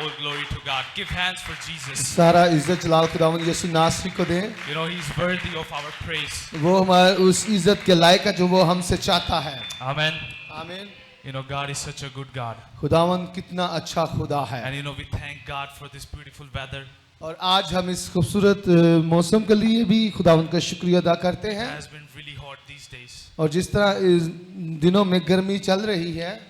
All glory to God. Give hands for Jesus. सारा इज्जत जलाल खुदावंद यीशु नासरी को दें. You know, He's worthy of our praise. वो हमारे उस इज्जत के लायक है जो वो हमसे चाहता है. Amen. आमीन. You know, God is such a good God. खुदावंद कितना अच्छा खुदा है. And you know, we thank God for this beautiful weather. और आज हम इस खूबसूरत मौसम के लिए भी खुदावंद का शुक्रिया अदा करते It हैं. has been really hot these days. और जिस तरह इस दिनों में गर्मी चल रही है,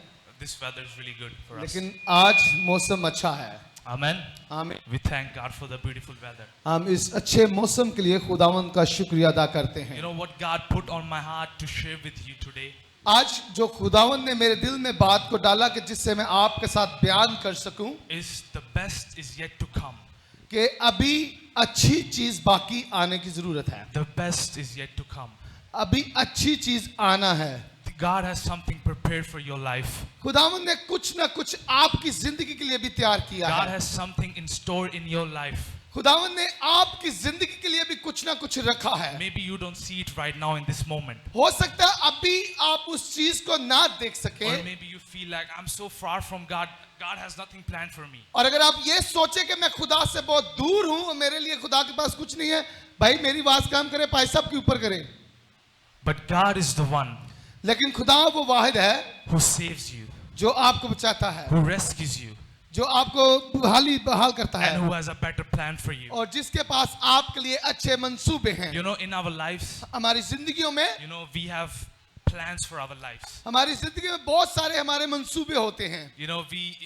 This weather is really good for us. लेकिन आज मौसम अच्छा है. Amen. आमीन. We thank God for the beautiful weather. हम इस अच्छे मौसम के लिए खुदावंद का शुक्रिया अदा करते You हैं. know what God put on my heart to share with you today? आज जो खुदावंद ने मेरे दिल में बात को डाला कि जिससे मैं आपके साथ बयान कर सकूं Is the best is yet to come. कि अभी अच्छी चीज बाकी आने की जरूरत है. The best is yet to come. अभी अच्छी चीज आना है. God has something prepared for your life. खुदावंद ने कुछ ना कुछ आपकी जिंदगी के लिए भी तैयार किया God है. has something in store in your life. खुदावंद ने आपकी जिंदगी के लिए भी कुछ ना कुछ रखा है. Maybe you don't see it right now in this moment. हो सकता है अभी आप उस चीज को ना देख Or सके. maybe you feel like I'm so far from God. God has nothing planned for me. और अगर आप ये सोचे कि मैं खुदा से बहुत दूर हूं और मेरे लिए खुदा के पास कुछ नहीं है, भाई मेरी बात काम करे, भाई सब के ऊपर करे. But God is the one लेकिन खुदा वो वाहिद है who saves you, जो आपको बचाता है, who rescues you, जो आपको बहाल करता and है, who has a better plan for you. और जिसके पास आपके लिए अच्छे मंसूबे हैं. You know, in our lives, हमारी जिंदगियों में, you know, we have plans for our lives. हमारी जिंदगी में बहुत सारे हमारे मंसूबे होते हैं. You know, we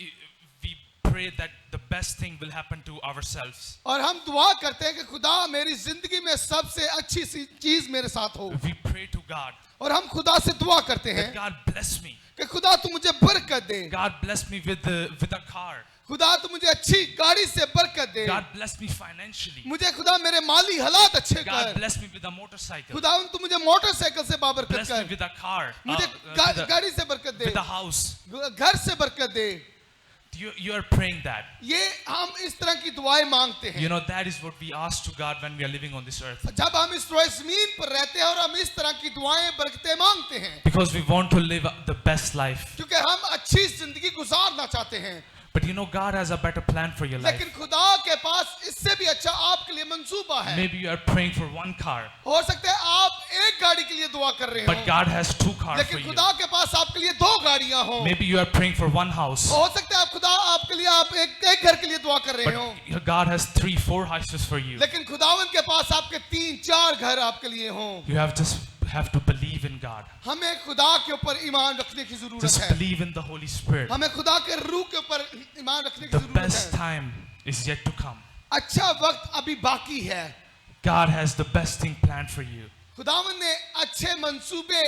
pray that the best thing will happen to ourselves. और हम दुआ करते हैं कि खुदा मेरी जिंदगी में सबसे अच्छी सी चीज मेरे साथ हो. We pray to God और हम खुदा से दुआ करते that हैं God bless me. कि खुदा तू मुझे बरकत दे. God bless me with a car. खुदा तू मुझे अच्छी गाड़ी से बरकत दे. God bless me financially. मुझे खुदा मेरे माली हालात अच्छे God कर. bless me with a motorcycle. खुदा तू मुझे मोटरसाइकिल से बाबरकत Bless me कर. with a car. मुझे with गाड़ी से बरकत दे. a house. घर से बरकत दे. You are praying that. ये हम इस तरह की दुआएं मांगते हैं. You know, that is what we ask to God when we are living on this earth. जब हम इस रोए ज़मीन पर रहते हैं और हम इस तरह की दुआएं बरकतें मांगते हैं, Because we want to live the best life. क्योंकि हम अच्छी जिंदगी गुजारना चाहते हैं. But you know, God has a better plan for your life. लेकिन खुदा के पास इससे भी अच्छा आपके लिए मंसूबा है. Maybe you are praying for one car, हो सकता है आप एक गाड़ी के लिए दुआ कर रहे but हो, God has two cars for लेकिन you. खुदा के पास आपके लिए दो गाड़ियां हो. Maybe you are praying for one house, हो सकता है आप खुदा आपके लिए आप एक घर के लिए दुआ कर रहे हो, but God has 3-4 houses for you. लेकिन खुदावंद के पास आपके 3-4 घर आपके लिए हों. You have to believe in God. हमें खुदा के ऊपर ईमान रखने की जरूरत Just है. believe in the Holy Spirit. हमें खुदा के रूह के ऊपर ईमान रखने की The जरूरत best है. time is yet to come. अच्छा वक्त अभी बाकी है. God has the best thing planned for you. खुदावंद ने अच्छे मंसूबे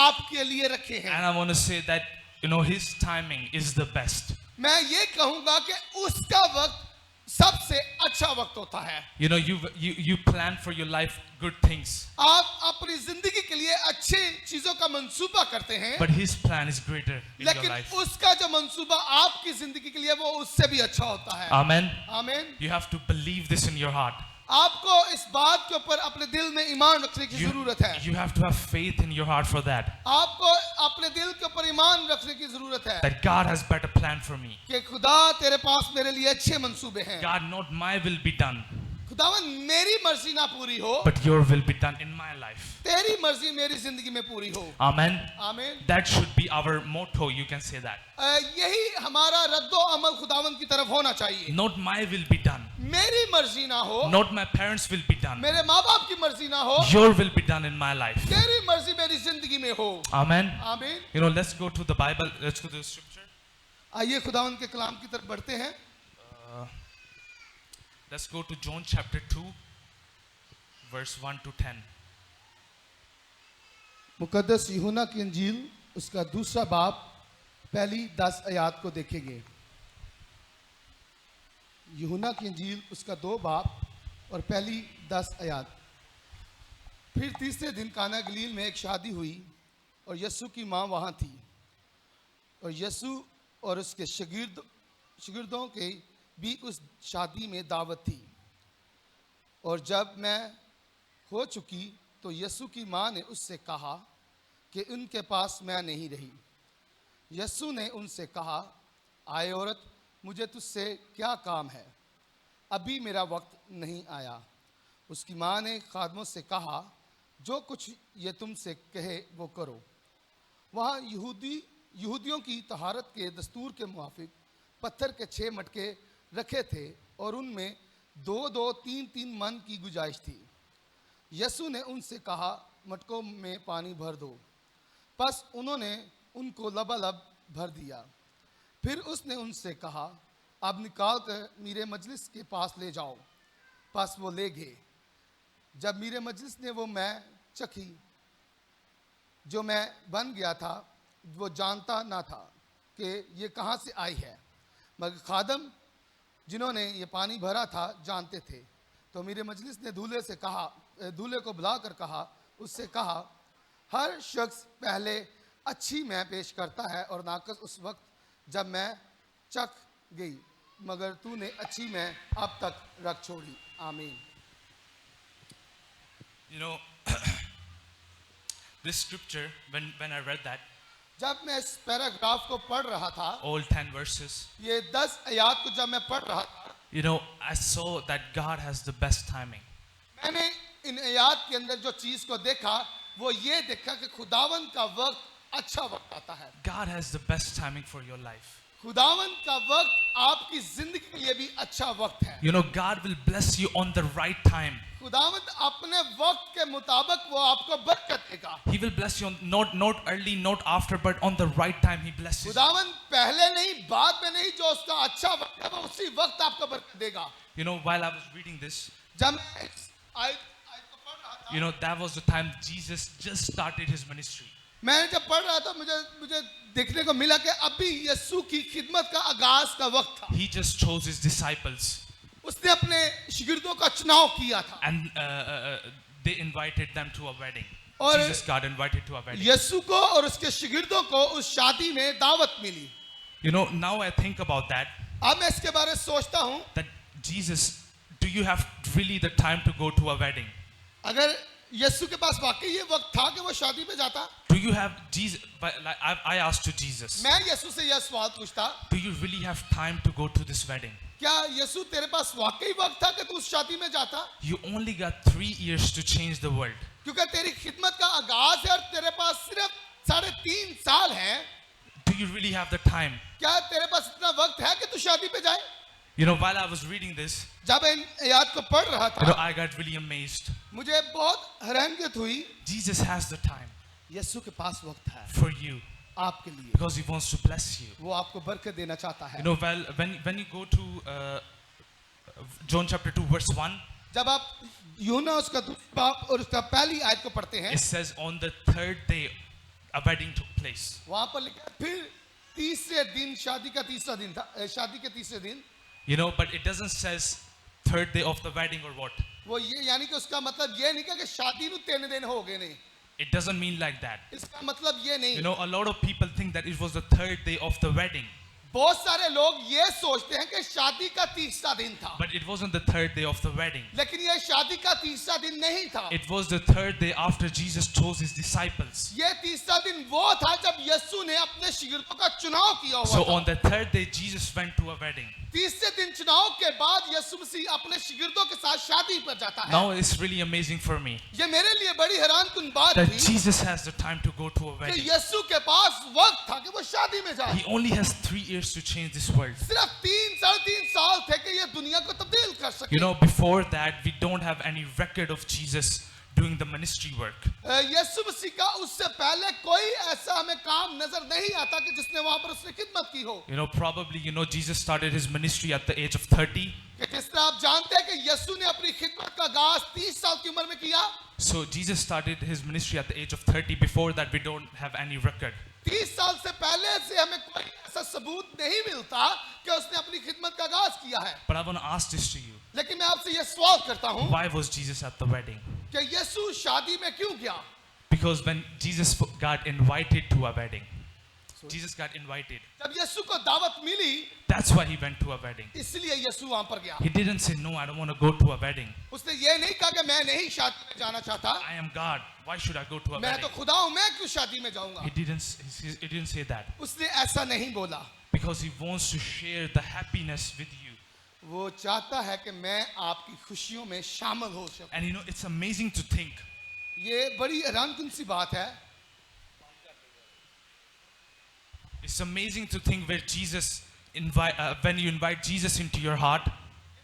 आपके लिए रखे हैं. And I want to say that, you know, His timing is the best. मैं ये कहूंगा कि उसका वक्त सबसे अच्छा वक्त होता है. You know, you plan for your life good things, आप अपनी जिंदगी के लिए अच्छे चीजों का मंसूबा करते हैं, but His plan is greater in your लेकिन life. उसका जो मंसूबा आपकी जिंदगी के लिए वो उससे भी अच्छा होता है. Amen. आमीन. You have to believe this in your heart. आपको इस बात के ऊपर अपने दिल में ईमान रखने की जरूरत है. You have to have faith in your heart for that. आपको अपने दिल के ऊपर ईमान रखने की जरूरत है That God has better plan for me. कि खुदा तेरे पास मेरे लिए अच्छे मंसूबे हैं. God, not my will be done, खुदावन मेरी मर्जी ना पूरी हो, but your will be done in my life. तेरी मर्जी मेरी जिंदगी में पूरी हो. Amen. आमीन. That should be our motto. You can say that. यही हमारा रद्दो अमल खुदावन की तरफ होना चाहिए. Not my will be done. मेरी मर्जी ना हो, Not my parents' will be done. मेरे माँ बाप की मर्जी ना हो, Your will be done in my life. तेरी मर्जी मेरी जिंदगी में हो. Amen. आमीन. You know, let's go to the Bible. Let's go to the scripture. आइए खुदावन के कलाम की तरफ बढ़ते हैं. Let's go to John chapter 2, verse 1 to 10. मुकद्दस यूहन्ना की इंजील उसका दूसरा बाब पहली 10 आयत को देखेंगे. यूहन्ना की इंजील उसका 2 बाब और पहली 10 आयत. फिर तीसरे दिन काना गलील में एक शादी हुई और यीशु की माँ वहाँ थी और यीशु और उसके शागिर्दों के भी उस शादी में दावत थी. और जब मैं हो चुकी तो यीशु की माँ ने उससे कहा कि उनके पास मैं नहीं रही. यीशु ने उनसे कहा, आए औरत, मुझे तुझसे क्या काम है, अभी मेरा वक्त नहीं आया। उसकी माँ ने खादमों से कहा, जो कुछ ये तुमसे कहे वो करो। वहाँ यहूदियों की तहारत के दस्तूर के मुआफिक पत्थर के 6 मटके रखे थे और उनमें 2-2, 3-3 मन की गुंजाइश थी। यसु ने उनसे कहा, मटकों में पानी भर दो। बस उन्होंने उनको लबालब भर दिया। फिर उसने उनसे कहा, अब निकाल कर मीरे मजलिस के पास ले जाओ। बस वो ले गए। जब मीरे मजलिस ने वो मैं चखी जो मैं बन गया था, वो जानता ना था कि ये कहाँ से आई है, मगर खादम जिन्होंने ये पानी भरा था जानते थे। तो मीरे मजलिस ने दूल्हे को बुलाकर कहा, उससे कहा, हर शख्स पहले अच्छी मैं पेश करता है और नाकस उस वक्त जब मैं चख गई, मगर तूने अच्छी मैं अब तक रख छोड़ी। आमीन। You know, this scripture, when I read that, जब मैं इस पैराग्राफ को पढ़ रहा था, all 10 verses, ये 10 आयत को जब मैं पढ़ रहा था, you know, I saw that God has the best timing. मैंने इन आयत के अंदर जो चीज को देखा वो ये देखा कि खुदावंद का वक्त अच्छा वक्त आता है। God has the best timing for your life. खुदावंद का वक्त आपकी जिंदगी के लिए भी अच्छा वक्त है। You know, God will bless you on the right time. खुदावंद अपने वक्त के मुताबिक वो आपको बरकत देगा। He will bless you on, not early, not after, but on the right time He blesses you. खुदावंद पहले नहीं, बाद में नहीं, जो उसका अच्छा वक्त है वो उसी वक्त आपको बरकत देगा। You know, while I was reading this, जब मैं इस आयत को पढ़ रहा था, you know, that was the time Jesus just started His ministry. मैं जब पढ़ रहा था मुझे देखने को मिला कि अभी यीशु की खिदमत का आगाज का वक्त था। He just chose His disciples उसने अपने शिगिर्दों का चुनाव किया था and they invited them to a wedding. और Jesus got invited to a wedding. यीशु को और उसके शिगिर्दों को उस शादी में दावत मिली। You know, now I think about that, अब मैं इसके बारे में सोचता हूँ, that Jesus, do you have really the time to go to a wedding? अगर यीशु के पास वाकई ये वक्त था कि वो शादी पे जाता, Do you have Jesus? But like I asked to Jesus, मैं यीशु से यह सवाल पूछता, do you really have time to go to this wedding? क्या यीशु तेरे पास वाकई वक्त था कि तू उस शादी में जाता? You only got 3 years to change the world. क्योंकि तेरी खिदमत का आगाज है और तेरे पास सिर्फ 3.5 साल हैं। Do you really have the time? क्या तेरे पास इतना वक्त है कि तू शादी पे जाए? You know, while I was reading this, जब इन आयत को पढ़ रहा you know, था, I got really amazed. मुझे बहुत हैरानियत हुई। Jesus has the time यीशु के पास वक्त है for you आपके लिए, because He wants to bless you. वो आपको बरकत देना चाहता है। You know, well, when you go to John chapter 2 verse 1, जब आप यूहन्ना उसका दूसरा बाप और उसका पहली आयत को पढ़ते हैं, it says on the 3rd day a wedding took place. वहां पर लिखा है, फिर तीसरे दिन शादी का तीसरा दिन था, शादी के तीसरे दिन। You know, but it doesn't says 3rd day of the wedding or what. वो ये यानी कि उसका मतलब ये नहीं कि शादी ਨੂੰ 3 दिन हो गए नहीं, It doesn't mean like that. इसका मतलब ये नहीं। You know, a lot of people think that it was the 3rd day of the wedding, बहुत सारे लोग ये सोचते हैं कि शादी का तीसरा दिन था, but it wasn't the 3rd day of the wedding. लेकिन ये शादी का तीसरा दिन नहीं था। It was the 3rd day after Jesus chose His disciples. ये तीसरा दिन वो था जब यीशु ने अपने शिगिर्दों का चुनाव किया हुआ So था। on the 3rd day, Jesus went to a wedding. तीसरे दिन चुनाव के बाद यीशु मसीह अपने शिगिर्दों के साथ शादी पर जाता है। Now it's really amazing for me ये मेरे लिए बड़ी हैरानकुन बात that थी Jesus has the time to go to a कि wedding. यीशु के पास वक्त था कि वो शादी में जाए। He only has 3 years to change this world. सिर्फ 3-3.5 साल थे कि ये दुनिया को तब्दील कर सके। You know, before that, we don't have any record of Jesus doing the ministry work. यीशु मसीह का उससे पहले कोई ऐसा हमें काम नजर नहीं आता कि जिसने वहां पर उसने खिदमत की हो। You know, probably, you know, Jesus started His ministry at the age of 30. कि जिस तरह आप जानते हैं कि यीशु ने अपनी खिदमत का आगाज 30 साल की उम्र में किया। So Jesus started His ministry at the age of 30. Before that, we don't have any record. 30 साल से पहले से हमें कोई ऐसा सबूत नहीं मिलता कि उसने अपनी खिदमत का आगाज किया है। But I want to ask this to you. लेकिन मैं आपसे ये सवाल करता हूँ Why was Jesus at the wedding? कि यीशु शादी में क्यों गया? Because when Jesus got invited to a wedding, Jesus got invited. जब यीशु को दावत मिली, That's why He went to a wedding. इसलिए यीशु वहां पर गया। He didn't say, no, I don't want to go to a wedding. उसने ये नहीं कहा कि मैं नहीं शादी में जाना चाहता, I am God. Why should I go to a मैं wedding? तो खुदा हूं, मैं क्यों शादी में जाऊंगा? He didn't say that. उसने ऐसा नहीं बोला। because He wants to share the happiness with you. वो चाहता है कि मैं आपकी खुशियों में शामिल हो सकूं। And you know, it's amazing to think ये बड़ी हैरानकुन सी बात है। It's amazing to think where when you invite Jesus into your heart,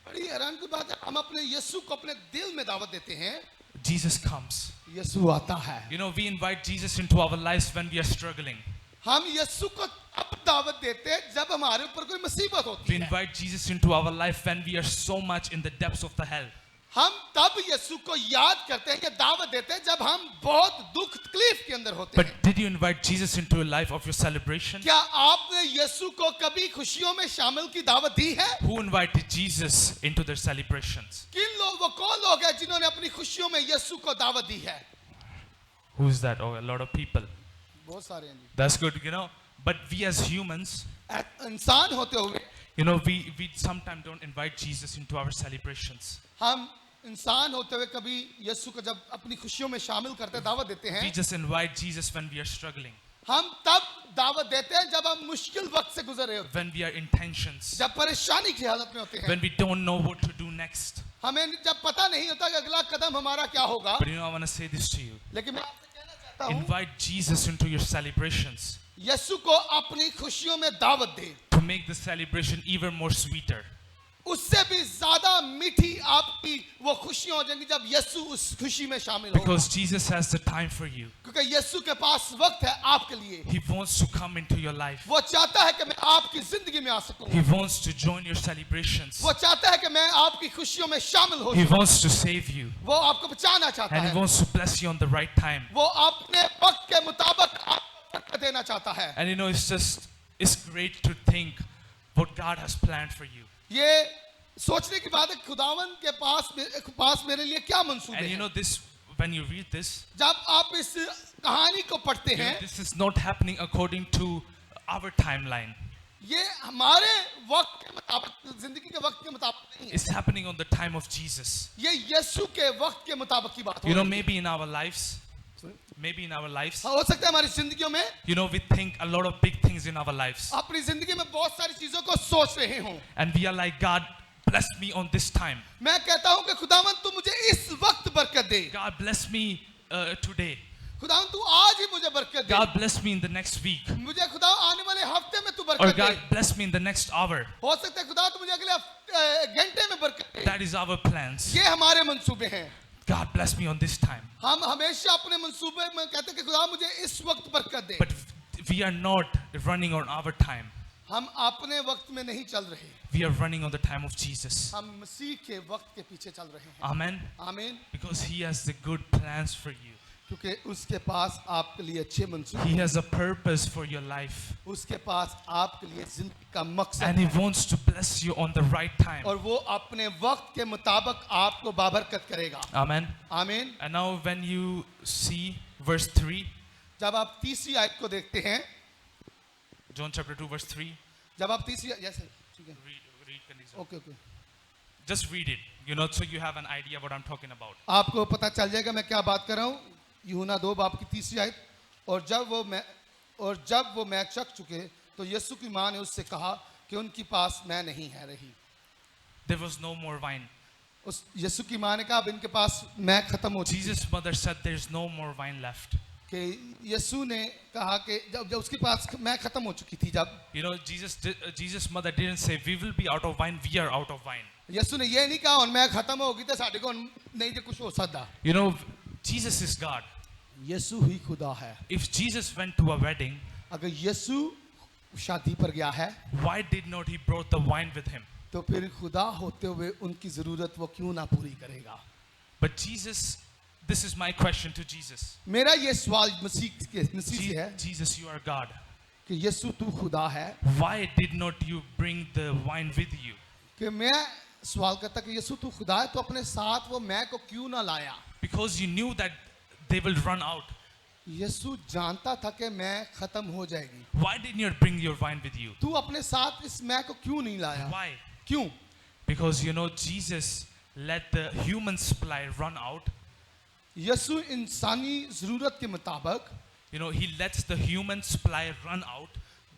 बड़ी हैरानकुन बात है, हम अपने यीशु को अपने दिल में दावत देते हैं, Jesus comes. यीशु आता है। You know, we invite Jesus into our lives when we are struggling. हम यीशु को अब दावत देते हैं जब हमारे ऊपर कोई मुसीबत होती We है। invite Jesus into our life when we are so much in the depths of the hell. हम तब यीशु को याद करते हैं, या दावत देते हैं जब हम बहुत दुख तकलीफ के अंदर होते हैं। But did you invite Jesus into your life of your celebration? क्या आपने यीशु को कभी खुशियों में शामिल की दावत दी है? Who invited Jesus into their celebrations? किन लोग, वो कौन लोग हैं जिन्होंने अपनी खुशियों में यीशु को दावत दी है? Who's that? Oh, a lot of people. बहुत सारे हैं जी। That's good, you know. But we as humans, इंसान होते हुए you know, we sometimes don't invite Jesus into our celebrations. हम इंसान होते हुए कभी यीशु को जब अपनी खुशियों में शामिल करते दावत देते We हैं। just invite Jesus when we are struggling, हम तब दावत देते हैं जब हम मुश्किल वक्त से गुजर रहे होते when we are in tensions, हैं, जब परेशानी की हालत में होते हैं, when we don't know what to do next. हमें जब पता नहीं होता कि अगला कदम हमारा क्या होगा। But you know, I want to say this to you. लेकिन मैं आपसे कहना चाहता हूँ, Invite Jesus into your celebrations यीशु को अपनी खुशियों में दावत दे, to make the celebration even more sweeter. उससे भी ज्यादा मीठी आपकी वो खुशियां हो जाएंगी जब यीशु उस खुशी में शामिल होगा। Because Jesus has the time for you. क्योंकि यीशु के पास वक्त है आपके लिए। He wants to come into your life. वो चाहता है कि मैं आपकी जिंदगी में आ सकूं। He wants to join your celebrations. वो चाहता है कि मैं आपकी खुशियों में शामिल हो He सकूं। wants to save you. वो आपको बचाना चाहता And है। He wants to bless you on the right time. वो अपने वक्त के मुताबिक आपको बरकत देना चाहता है। And you know, it's great to think what God has planned for you. ये सोचने की बात है, खुदावन के पास मेरे लिए क्या मंसूबे And you हैं। know this, when you read this, जब आप इस कहानी को पढ़ते you know, हैं, this is not happening according to our timeline. ये हमारे वक्त के मुताबिक, जिंदगी के वक्त के मुताबिक नहीं है। It's happening on the time of Jesus. ये यीशु के वक्त के मुताबिक की बात हो You know, रही है। maybe in our lives, हो सकता है हमारी जिंदगियों में you know, we think a lot of big things in our lives. अपनी जिंदगी में बहुत सारी चीजों को सोच रहे हो। And we are like, God, bless me on this time. मैं कहता हूं कि खुदावन तू मुझे इस वक्त बरकत दे। God, bless me today. खुदावन तू आज ही मुझे बरकत दे। God, bless me in the next week. मुझे खुदा आने वाले हफ्ते में तू Or बरकत God, they. bless me in the next hour. हो सकता है खुदा तू मुझे अगले घंटे में बरकत दे। That is our plans. ये हमारे मंसूबे हैं। God, bless me on this time. हम हमेशा अपने मंसूबे में कहते हैं कि खुदा मुझे इस वक्त बरकत दे। But we are not running on our time. हम अपने वक्त में नहीं चल रहे, We are running on the time of Jesus. हम मसीह के वक्त के पीछे चल रहे हैं। Amen. आमीन। Because He has the good plans for you. क्योंकि उसके पास आपके लिए अच्छे मंसूबे, He has a purpose for your life. उसके पास आपके लिए जिंदगी का मकसद And He है, wants to bless you on the right time. और वो अपने वक्त के मुताबिक आपको बाबरकत करेगा। Amen. आमीन। And now when you see verse 3, जब आप तीसरी आयत को देखते हैं, John chapter 2 verse 3, जब आप तीसरी, यस ठीक है, read Kanizha. Okay okay, Just read it, you know, so you have an idea what I'm talking about. आपको पता चल जाएगा मैं क्या बात कर रहा हूँ। यूहन्ना 2 बाब की तीसरी आयत। और जब वो मैं चख चुके तो यीशु की माँ ने उससे कहा कि उनके पास मैं नहीं है रही। There was no more wine. उस यीशु की माँ ने कहा अब इनके पास मैं खत्म हो चुकी। Jesus' mother said there's no more wine left. कि यीशु ने कहा कि जब उसके पास मैं खत्म हो चुकी थी, जब You know, Jesus' mother didn't say we will be out of wine, we are out of wine. यीशु ने ये नहीं कहा और मैं खत्म हो गई तो साढ़े को नहीं जो कुछ हो सकता। You know, Jesus is God. यीशु ही खुदा है। If Jesus went to a wedding, अगर यीशु शादी पर गया है why did not He brought the wine with Him? तो फिर खुदा होते हुए उनकी जरूरत वो क्यों ना पूरी करेगा। But Jesus, this is my question to Jesus. मेरा ये सवाल मसीह से है Jesus, you are God. कि यीशु तू खुदा है, Why did not you bring the wine with you? कि मैं सवाल करता कि यीशु तू खुदा है तो अपने साथ वो मैं को क्यों ना लाया। Because you knew that they will run out. यीशु जानता था कि मैं खत्म हो जाएगी। Why didn't you bring your wine with you? तू अपने साथ इस मैं को क्यों नहीं लाया। Why? क्यों? Because you know, Jesus let the human supply run out. यीशु इंसानी जरूरत के मुताबिक You know, He lets the human supply run out.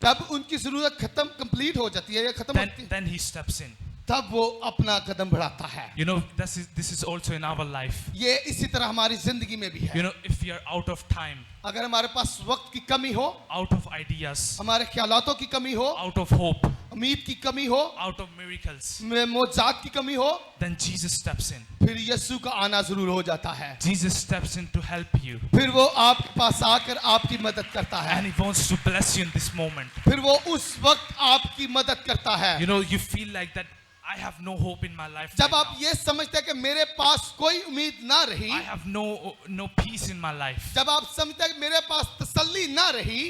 जब उनकी जरूरत खत्म कंप्लीट हो जाती है या खत्म होती है, then he steps in. तब वो अपना कदम बढ़ाता है. You know, this is also in our life. ये इसी तरह हमारी जिंदगी में भी है. You know, if we are out of time, अगर हमारे पास वक्त की कमी हो, out of ideas, हमारे ख्यालातों की कमी हो, out of hope, उम्मीद की कमी हो, out of miracles, मौजज़ात की कमी हो, then Jesus steps in. फिर यीशु का आना जरूर हो जाता है. Jesus steps in to help you. फिर वो आपके पास आकर आपकी मदद करता है. And he wants to bless you in this moment. फिर वो उस वक्त आपकी मदद करता है. You know, you feel like that I have no hope in my life. जब right आप now. ये समझते हैं कि मेरे पास कोई उम्मीद ना रही, I have no peace in my life. जब आप समझते हैं कि मेरे पास तसल्ली ना रही,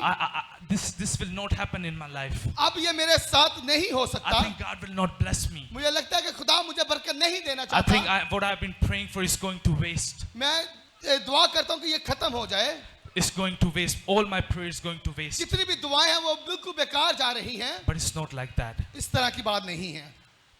This will not happen in my life. अब ये मेरे साथ नहीं हो I सकता, think God will not bless me. मुझे लगता है कि खुदा मुझे बरकत नहीं देना I think चाहता. what I've been praying for is going to waste. मैं दुआ करता हूँ कि ये खत्म हो जाए. It's going to waste. All my prayer is going to waste. जितनी भी दुआएं हैं वो बिल्कुल बेकार जा रही हैं. But it's not like that. इस तरह की बात नहीं है.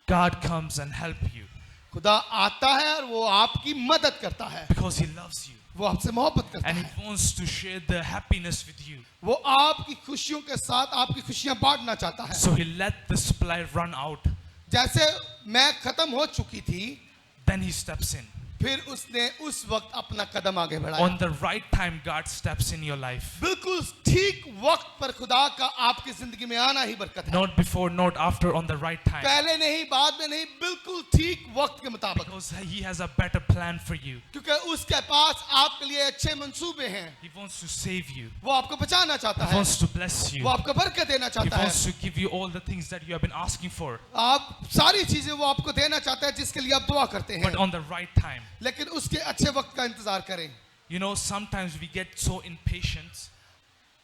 God comes and help you खुदा आता है और वो आपकी मदद करता है. because He loves you वो आपसे मोहब्बत करता and है. He wants to share the happiness with you. वो आपकी खुशियों के साथ आपकी खुशियां बांटना चाहता है. So He let the supply run out. जैसे मैं खत्म हो चुकी थी, Then He steps in. फिर उसने उस वक्त अपना कदम आगे बढ़ाया. On the right time, God steps in your life. बिल्कुल ठीक वक्त पर खुदा का आपकी जिंदगी में आना ही बरकत है. Not before, not after, on the right time. पहले नहीं, बाद में नहीं, बिल्कुल ठीक वक्त के मुताबिक. Because He has a better plan for you. क्योंकि उसके पास आपके लिए अच्छे मंसूबे हैं. He wants to save you. वो आपको बचाना चाहता He है. wants to bless you. वो आपको बरकत देना He चाहता है. wants to give you all the things that you have been asking for. आप सारी चीजें वो आपको देना चाहता है जिसके लिए आप दुआ करते But हैं. on the right time. लेकिन उसके अच्छे वक्त का इंतजार करें. You know, sometimes we get so impatient.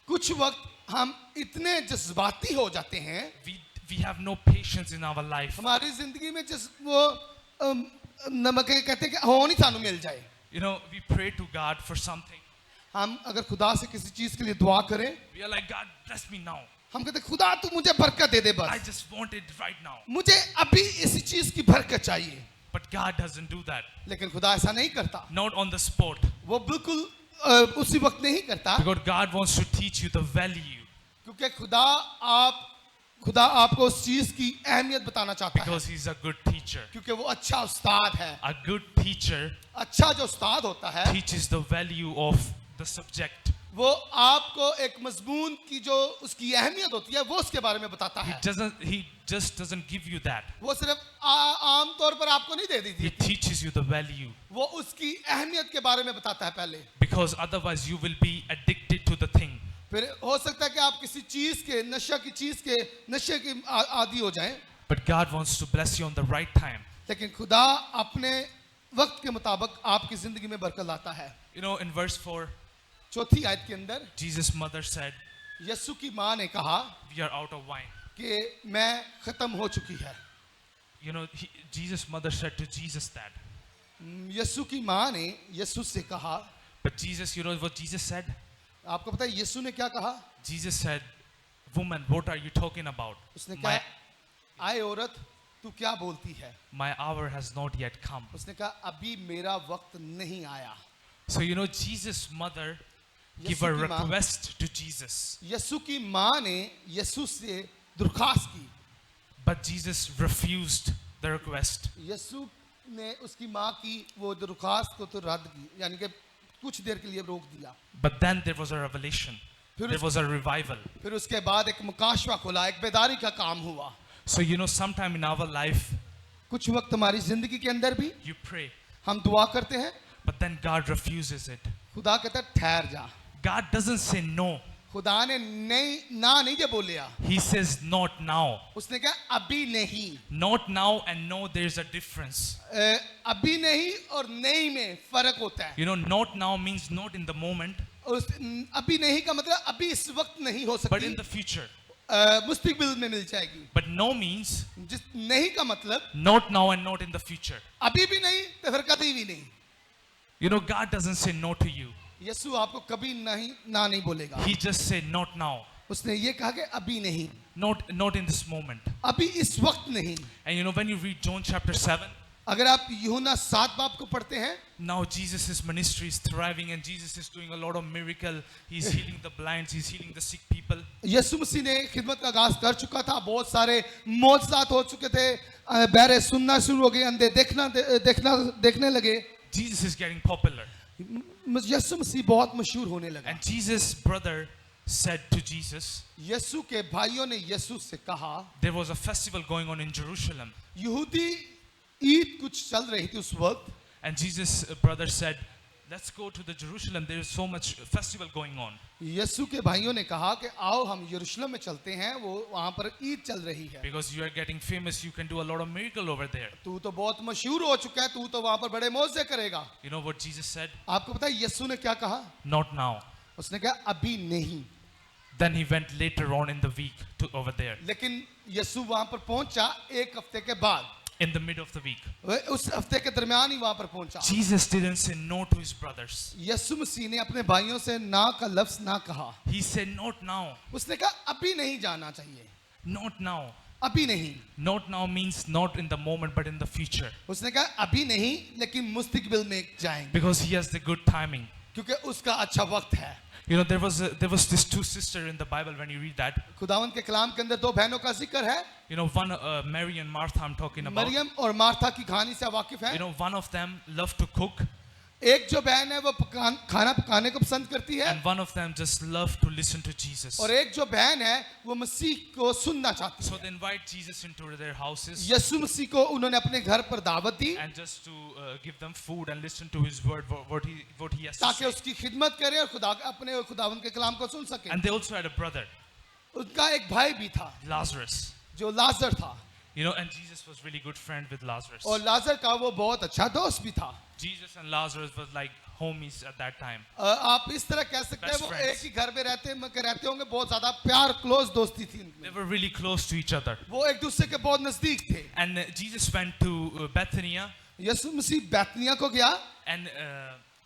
कुछ वक्त हम इतने जज्बाती हो जाते हैं, We have no patience in our life. हमारी जिंदगी में जिस वो नमक कहते हैं कि हो नहीं सानू मिल जाए. You know, we pray to God for something. हम अगर खुदा से किसी चीज के लिए दुआ करें, We are like, God, bless me now. हम कहते हैं खुदा तू मुझे बरकत दे दे I बस. just want it right now. मुझे अभी इसी चीज की बरकत चाहिए. But God doesn't do that. लेकिन खुदा ऐसा नहीं करता. Not on the spot. वो बिल्कुल उसी वक्त नहीं करता. Because God wants to teach you the value. क्योंकि खुदा आपको उस चीज की अहमियत बताना चाहता है. Because He's a good teacher. क्योंकि वो अच्छा उस्ताद है. A good teacher अच्छा जो उस्ताद होता है, teaches the value of the subject. वो आपको एक मजमून की जो उसकी अहमियत होती है वो उसके बारे में बताता है. He just doesn't give you that. वो सिर्फ आम तौर पर आपको नहीं दे He देती. teaches you the value. वो उसकी अहमियत के बारे में बताता है पहले. Because otherwise you will be addicted to the thing. फिर हो सकता है कि आप किसी चीज के नशे के आदी हो जाएं. But God wants to bless you on the right time. लेकिन खुदा अपने वक्त के मुताबिक आपकी जिंदगी में बरकत लाता है. You know, in verse 4, चौथी आयत के अंदर Jesus' mother said, यीशु की माँ ने कहा we are out of wine. कि मैं खत्म हो चुकी है. You know, Jesus' mother said to Jesus that. यीशु की माँ ने यीशु से कहा. But Jesus, you know what Jesus said? आपको पता है यीशु ने क्या कहा? Jesus said, woman, what are you talking about? उसने कहा, आए औरत तू क्या बोलती है? My hour has not yet come. उसने कहा अभी मेरा वक्त नहीं आया. So you know, Jesus' mother gave Yeshu a की माँ- request to Jesus. यीशु की माँ ने यीशु से दरख्वास्त की. But Jesus refused the request. यीशु ने उसकी माँ की वो दरख्वास्त को तो रद्द की, यानी कि कुछ देर के लिए रोक दिया. But then there was a revelation. There was a revival. फिर उसके बाद एक मुकाशवा खुला, एक बेदारी का काम हुआ. So you know, sometime in our life, कुछ वक्त हमारी जिंदगी के अंदर भी you pray, हम दुआ करते हैं, but then God refuses it. खुदा कहता है ठहर जा. God doesn't say no. खुदा ने नहीं ये बोलिया. He says not now. उसने कहा अभी नहीं. Not now and no, there's a difference. अभी नहीं और नहीं में फर्क होता है. You know, not now means not in the moment, अभी नहीं का मतलब अभी इस वक्त नहीं हो but in सकती, the future. मुस्तकबिल में मिल जाएगी. But no means जिस नहीं का मतलब not now and not in the future. अभी भी नहीं तो फिर कभी भी नहीं. You know, God doesn't say no to you. यीशु आपको कभी नहीं बोलेगा. He just said not now. उसने ये कहा कि अभी नहीं, Not in this moment. अभी इस वक्त नहीं. And you know, when you read John chapter 7, अगर आप यूहन्ना 7 बाब को पढ़ते हैं, now Jesus' ministry is thriving and Jesus is doing a lot of miracle. He's healing the blind, He's healing the sick people. people. यीशु मसीह ने खिदमत का आगाज कर चुका था, बहुत सारे मौजज़ात हो चुके थे, बहरे सुनना शुरू हो गए, अंधे देखने लगे. Jesus is getting popular. यीशु मसीह बहुत मशहूर होने लगा. And Jesus' brother said to Jesus, यीशु के भाइयों ने यीशु से कहा, there was a festival going on in Jerusalem. यहूदी ईद कुछ चल रही थी उस वक्त. And Jesus' brother said, let's go to the Jerusalem. There is so much festival going on. यीशु के भाइयों ने कहा कि आओ हम यरूशलेम में चलते हैं, वो वहाँ पर ईद चल रही है. Because you are getting famous, you can do a lot of miracle over there. तू तो बहुत मशहूर हो चुका है, तू तो वहाँ पर बड़े मौजे करेगा. You know what Jesus said? आपको पता है यीशु ने क्या कहा? Not now. उसने कहा अभी नहीं. Then he went later on in the week to over there. लेकिन यीशु वहाँ पर पहुँचा एक हफ्ते के बाद. In the middle of the week. उस हफ्ते के दरमियान ही वहाँ पर पहुँचा. Jesus didn't say no to his brothers. यीशु मसीह ने अपने भाइयों से ना का लफ्ज ना कहा. He said not now. उसने कहा अभी नहीं जाना चाहिए. Not now. अभी नहीं. Not now means not in the moment but in the future. उसने कहा अभी नहीं, लेकिन मुस्तकबिल में जाएंगे. Because he has the good timing. क्योंकि उसका अच्छा वक्त है. You know, there was this two sister in the Bible when you read that. खुदावन के कलाम के अंदर दो बहनों का जिक्र है. You know, one Mary and Martha I'm talking about. Maryam और मार्था की कहानी से वाकिफ है. You know, one of them loved to cook. एक जो बहन है वो खाना पकाने को पसंद करती है. And one of them just loved to listen to Jesus. और एक जो बहन है वो मसीह को सुनना चाहती है. So they invite Jesus into their houses. यीशु मसीह को उन्होंने अपने घर पर दावत दी. And just to give them food and listen to his word, what he has to ताकि say. उसकी खिदमत करे और अपने खुदावन के कलाम को सुन सके. And they also had a brother, उनका एक भाई भी था Lazarus. जो लाजर था. You know, and Jesus was really good friend with Lazarus. और लाजर का वो बहुत अच्छा दोस्त भी था. Jesus and Lazarus was like homies at that time. आप इस तरह कह सकते हैं Best वो friends. एक ही घर में रहते होंगे. बहुत ज्यादा प्यार क्लोज दोस्ती थी They उनमें. were really close to each other. वो एक दूसरे के बहुत नजदीक थे. And Jesus went to Bethany, यीशु मसीह बैतनिया को गया and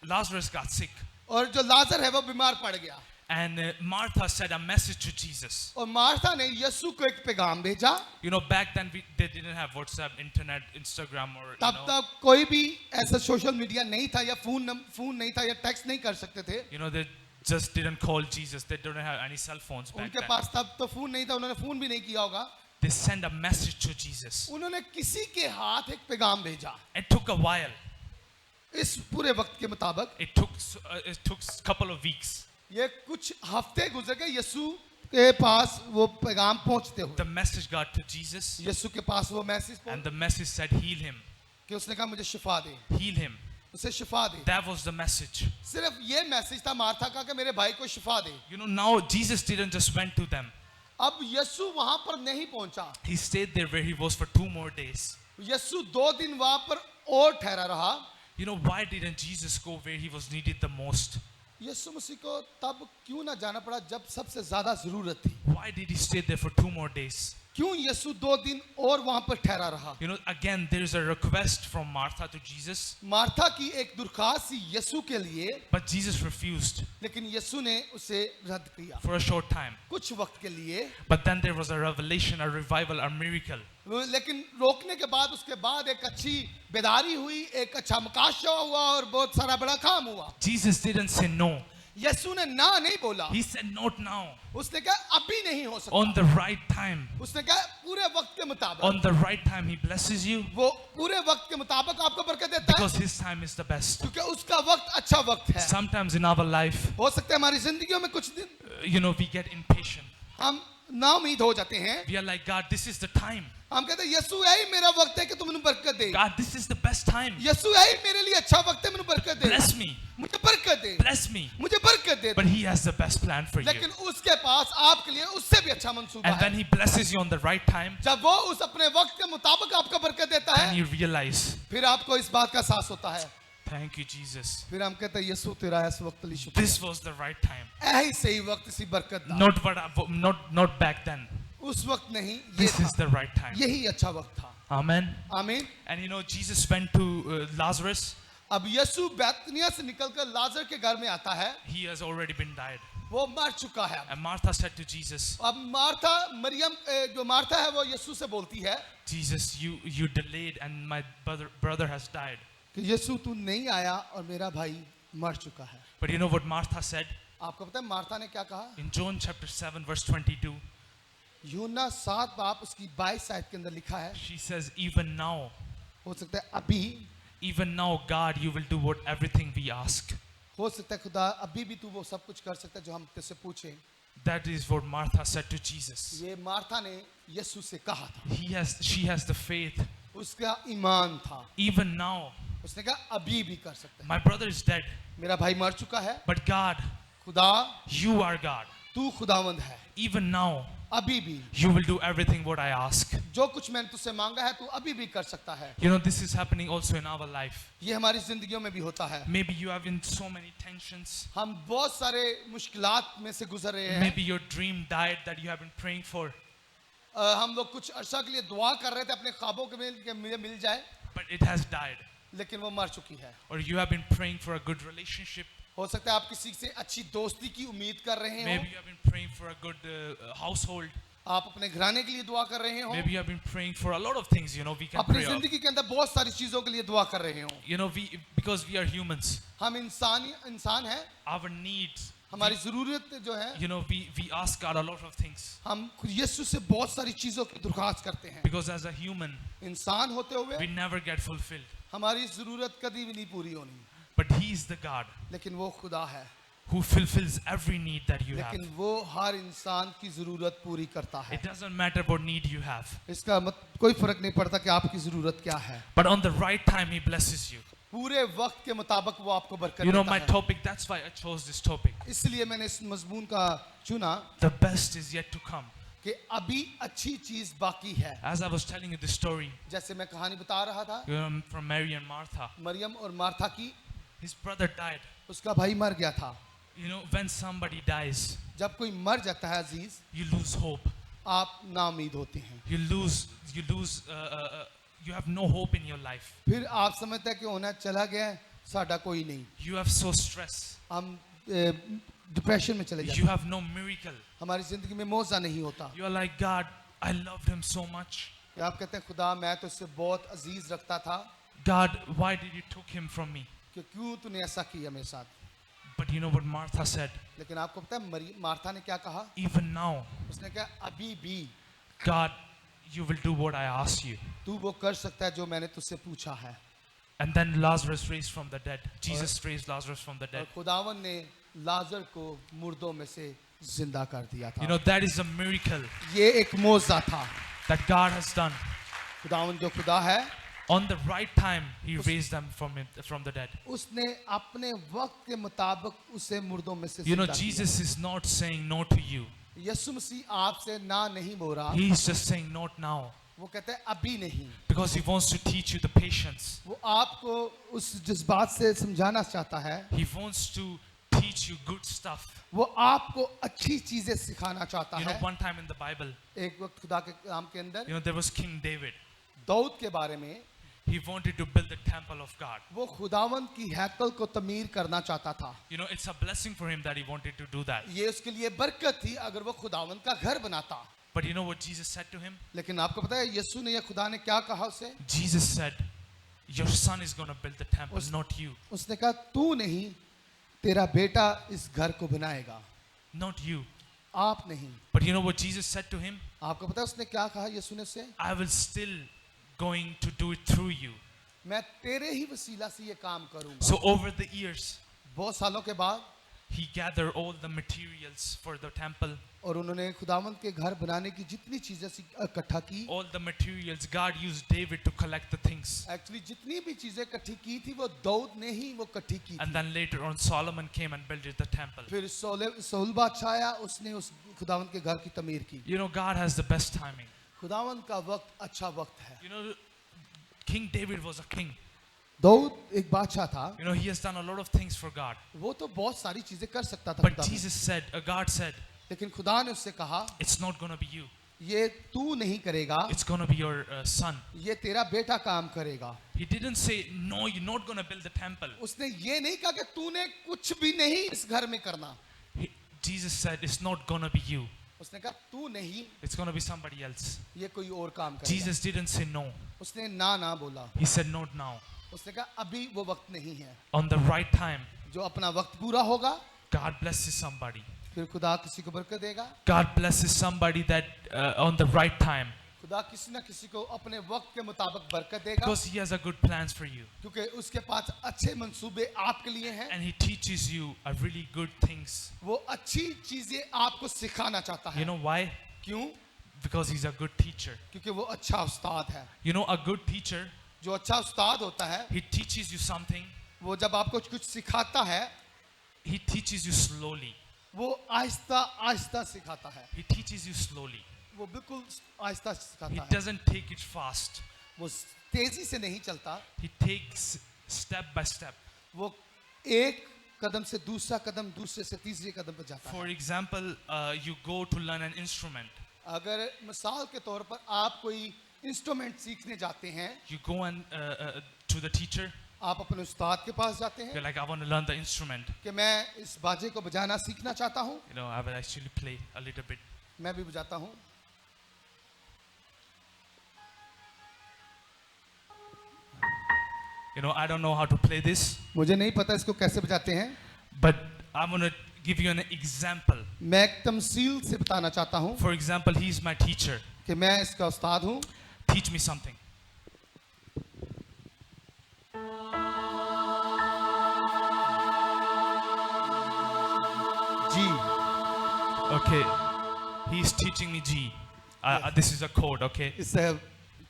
Lazarus got sick. और जो लाजर है वो बीमार पड़ गया. And Martha said a message to Jesus. और मार्था ने यीशु को एक पैगाम भेजा. You know, back then they didn't have WhatsApp, internet, Instagram, or तब तक कोई भी ऐसा सोशल मीडिया नहीं था या फोन नहीं था या टेक्स्ट नहीं कर सकते थे. you know, they just didn't call Jesus. They didn't have any cell phones back उनके then. पास तब तो फोन नहीं था, उन्होंने फोन भी नहीं किया होगा. They sent a message to Jesus. उन्होंने किसी के हाथ एक पैगाम भेजा. It took a while. इस पूरे वक्त के मुताबिक It took a couple of weeks. ये कुछ हफ्ते गुजर गए यीशु के पास वो पैगाम पहुंचते हुए. The message got to Jesus, यीशु के पास वो मैसेज and पहुंचा the message said, "Heal him, कि उसने कहा मुझे शिफा दे. heal him." उसे शिफा दे. That was the message. सिर्फ ये मैसेज था मार्था का कि मेरे भाई को शिफा दे. You know, now Jesus didn't just went to them. अब यीशु वहां पर नहीं पहुंचा. He stayed there where he was for 2 more days. यीशु 2 दिन वहां पर और ठहरा रहा. You know, why didn't Jesus go where he was needed the most? यीशु मसीह को तब क्यों ना जाना पड़ा जब सबसे ज्यादा जरूरत थी. Why did he stay there for 2 more days? क्यों यीशु 2 दिन और वहां पर ठहरा रहा. You know, again, there is a request from Martha to Jesus, Martha की एक दुरखास्त थी यीशु के लिए, but Jesus refused लेकिन यीशु ने उसे रद्द किया for a short time. कुछ वक्त के लिए. But then there was a revelation, a revival, a miracle. लेकिन रोकने के बाद उसके बाद एक अच्छी बेदारी हुई, एक अच्छा मुकाशा हुआ और बहुत सारा बड़ा काम हुआ. Jesus didn't say no. यीशु ने ना नहीं बोला. He said not now. उसने कहा अभी नहीं हो सकता. On the right time. उसने कहा पूरे वक्त के मुताबिक. On the right time, he blesses you वो पूरे वक्त के मुताबिक आपको बरकत देता है, because his time is the best. क्योंकि उसका वक्त अच्छा वक्त है. Sometimes in our life, हो सकता है हमारी जिंदगियों में कुछ दिन you know, we get impatient. हम ना उम्मीद हो जाते हैं. We are like, God, this is the time. हम कहते हैं यीशु यही मेरा वक्त है कि तुम मुझे बरकत दे. God, this is the best time. यीशु यही मेरे लिए अच्छा वक्त है, मुझे बरकत दे. Bless me. मुझे बरकत दे. Bless me. मुझे बरकत दे. But he has the best plan for you. लेकिन उसके पास आपके लिए उससे भी अच्छा मंसूबा And है. when he blesses you on the right time, जब वो उस अपने वक्त के मुताबिक आपको बरकत देता then है, you realize, फिर आपको इस बात का एहसास होता है. thank you, Jesus. फिर हम कहते हैं यीशु तेरा इस वक्त लिए शुक्र. This was the right time. यही सही वक्त इसी बरकत दा. Not back then. उस वक्त नहीं, ये This is था. the right time. यही अच्छा वक्त था. Amen. आमीन. And you know, Jesus went to Lazarus. अब यीशु बैतनिया से निकलकर लाजर के घर में आता है. He has already been died. वो मर चुका है. And Martha said to Jesus, अब मार्था मरियम जो मार्था है वो यीशु से बोलती है Jesus, you delayed and my brother has died. कि यीशु तू नहीं आया और मेरा भाई मर चुका है. But you know what Martha said? आपको पता है मार्था ने क्या कहा? In John chapter 7 verse 22, यूहन्ना 7 बाब उसकी 22 आयत के अंदर लिखा है, she says, even now, हो सकता है अभी, even now, God, you will do what everything we ask. हो सकता है खुदा अभी भी तू वो सब कुछ कर सकता है जो हम तुझसे पूछें. That is what Martha said to Jesus. ये मार्था ने यीशु से कहा था. She has the faith. उसका ईमान था. Even now, उसने कहा अभी भी कर सकता है. my brother is dead, मेरा भाई मर चुका है, but God, खुदा you are God. तू खुदावंद है. Even now, अभी भी you will do everything what I ask. जो कुछ मैंने तुझसे मांगा है तू अभी भी कर सकता है. You know, this is happening also in our life. ये हमारी जिंदगियों में भी होता है. Maybe you have in so many tensions. हम बहुत सारे मुश्किलात में से गुजर रहे हैं. Maybe your dream died that you have been praying for. हम लोग कुछ अर्सा के लिए दुआ कर रहे थे अपने ख्वाबों के मिल जाए, But it has died. लेकिन वो मर चुकी है. Or you have been praying for a good relationship. हो सकता है आप किसी से अच्छी दोस्ती की उम्मीद कर रहे हो. Maybe you have been praying for a good household. आप अपने घराने के लिए दुआ कर रहे हो. Maybe you have been praying for a lot of things, you know, we can अपनी pray of. जिंदगी के अंदर बहुत सारी चीजों के लिए दुआ कर रहे हो. You know, because we are humans, हम इंसान हैं. our needs, हमारी जरूरत जो है, you know, we ask God a lot of things. हम यीशु से बहुत सारी चीजों की दरख्वास्त करते हैं. Because as a human, इंसान होते हुए we never get fulfilled. हमारी जरूरत कभी भी नहीं पूरी होनी. But He is the God लेकिन वो खुदा है. who fulfills every need that you have. लेकिन वो हर इंसान की जरूरत पूरी करता है. It doesn't matter what need you have. इसका कोई फर्क नहीं पड़ता कि आपकी जरूरत क्या है. But on the right time, He blesses you. पूरे वक्त के मुताबिक वो आपको बरकत You know, देता my है. topic, that's why I chose this topic. इसलिए मैंने इस मजमून का चुना The best is yet to come. कि अभी अच्छी चीज बाकी है. As I was telling you the story, जैसे मैं कहानी बता रहा था you know, from Mary and Martha, Maryam और मार्था की, his brother died. उसका भाई मर गया था. You know, when somebody dies, जब कोई मर जाता है अजीज, you lose hope. आप नाउमीद होते हैं. You have no hope in your life. फिर आप समझते हैं कि होना चला गया है, साडा कोई नहीं. You have so stress. हम डिप्रेशन में चले जाते You हैं. have no miracle. हमारी जिंदगी में मौजा नहीं होता. You are like, God, I loved him so much. कि आप कहते हैं खुदा मैं तो इससे बहुत अजीज रखता था, God, why did you took him from me? कि क्यों तूने ऐसा किया मेरे साथ. But you know what Martha said? लेकिन आपको पता है मार्था ने क्या कहा? Even now, उसने कहा अभी भी God, you will do what I asked you. तू वो कर सकता है जो मैंने तुझसे पूछा है. And then Lazarus raised from the dead. Jesus raised Lazarus from the और dead. खुदावन ने लाजर को मुर्दों में से जिंदा कर दिया था. You know, that is a miracle ये एक मौजा था. that God has done. खुदावन जो खुदा है, On the right time, he raised them from the dead. उसने अपने वक्त के मुताबिक उसे मुर्दों में से You know, जिंदा किया. Jesus is not saying no to you. यीशु मसीह आपसे ना नहीं बोल रहा. He's just saying not now. वो कहते हैं अभी नहीं. Because he wants to teach you the patience. वो आपको उस जज्बात से समझाना चाहता है. He wants to teach you good stuff. वो आपको अच्छी चीजें सिखाना चाहता You know, है. one time in the Bible, एक वक्त खुदा के काम के अंदर you know, there was King David. Dawood के बारे में, He wanted to build the temple of God. वो खुदावंद की हैकल को तमीर करना चाहता था. You know, it's a blessing for him that he wanted to do that. ये उसके लिए बरकत थी अगर वो खुदावंद का घर बनाता. But you know what Jesus said to him? लेकिन आपको पता है यीशु ने या खुदा ने क्या कहा उसे? Jesus said, your son is going to build the temple, not you. उसने कहा तू नहीं, तेरा बेटा इस घर को बनाएगा, Not you. आप नहीं. But you know what Jesus said to him? आपको पता है उसने क्या कहा यीशु ने उसे? I will still going to do it through you. मैं तेरे ही वसीला से ये काम करूंगा. So over the years, बहुत सालों के बाद he gathered all the materials for the temple. और उन्होंने खुदावंद के घर बनाने की जितनी चीजें इकट्ठा की. All the materials, God used David to collect the things. Actually जितनी भी चीजें इकट्ठी की थी वो दाऊद ने ही वो इकट्ठी की And थी. then later on, Solomon came and built the temple. फिर सौल बादशाह आया, उसने उस खुदावंद के घर की तमीर की. You know, God has the best timing. खुदावंद का वक्त अच्छा वक्त है. You know, King David was a king. Dawood एक बादशाह था. You know, he has done a lot of things for God. वो तो बहुत सारी चीजें कर सकता था. But खुदा में. Jesus said, God said, लेकिन खुदा ने उससे कहा it's not going to be you. ये तू नहीं करेगा, It's going to be your son. ये तेरा बेटा काम करेगा. He didn't say, no, you're not going to build the temple. उसने ये नहीं कहा कि तूने कुछ भी नहीं इस घर में करना. Jesus said, it's not going to be you. उसने कहा तू नहीं, It's going to be somebody else. ये कोई और काम करेगा. Jesus didn't say no. उसने ना बोला. He said, not now. उसने कहा अभी वो वक्त नहीं है. On the right time, जो अपना वक्त पूरा होगा, God blesses somebody. फिर खुदा किसी को बरकत देगा. God blesses somebody that on the right time खुदा किसी न किसी को अपने वक्त के मुताबिक बरकत देगा. because He has a good plans for you क्योंकि उसके पास अच्छे मंसूबे आपके लिए हैं. and He teaches you a really good things. वो अच्छी चीजें आपको सिखाना चाहता है. You know why? क्यों? Because He's a good teacher. क्योंकि वो अच्छा उस्ताद है. You know, a good teacher, जो अच्छा उस्ताद होता है, he teaches you something. वो जब आपको कुछ सिखाता है, He teaches you slowly. वो आहिस्ता आहिस्ता सिखाता है. He teaches you slowly. वो बिल्कुल आहिस्ता He सिखाता है. doesn't take it fast. वो तेजी से नहीं चलता. He takes step by step. वो एक कदम से दूसरा कदम, दूसरे से तीसरे कदम पर जाता है. For example, you go to learn an instrument. अगर मिसाल के तौर पर आप कोई इंस्ट्रूमेंट सीखने जाते हैं, You go and to the teacher. आप अपने उस्ताद के पास जाते You're हैं like, I want to learn the instrument. कि मैं इस बाजे को बजाना सीखना चाहता हूँ. You know, I will actually play a little bit. मैं भी बजाता हूँ. You know, I don't know how to play this, मुझे नहीं पता इसको कैसे बजाते हैं. but I'm going to give you an example. मैं एक तमसील से बताना चाहता हूँ For example, he's my teacher. कि मैं इसका उस्ताद हूँ. Teach me something. Ji. Okay. He's teaching me G. This is a chord, okay? इस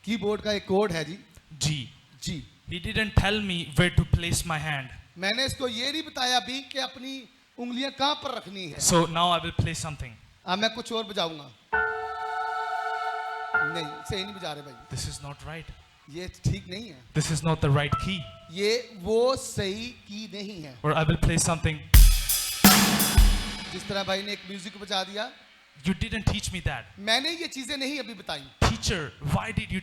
कीबोर्ड का एक कोड है जी. G. Ji. He didn't tell me where to place my hand. मैंने इसको ये नहीं बताया अभी कि अपनी उंगलियां कहाँ पर रखनी है. So now I will play something. अब मैं कुछ और बजाऊंगा. नहीं, सही नहीं बजा रहे भाई. This is not right. ये ठीक नहीं है. This is not the right key. ये वो सही की नहीं है. Or I will play something. जिस तरह भाई ने एक म्यूजिक बजा दिया. You didn't teach me that. मैंने ये चीजें नहीं अभी बताई. Teacher, why didn't you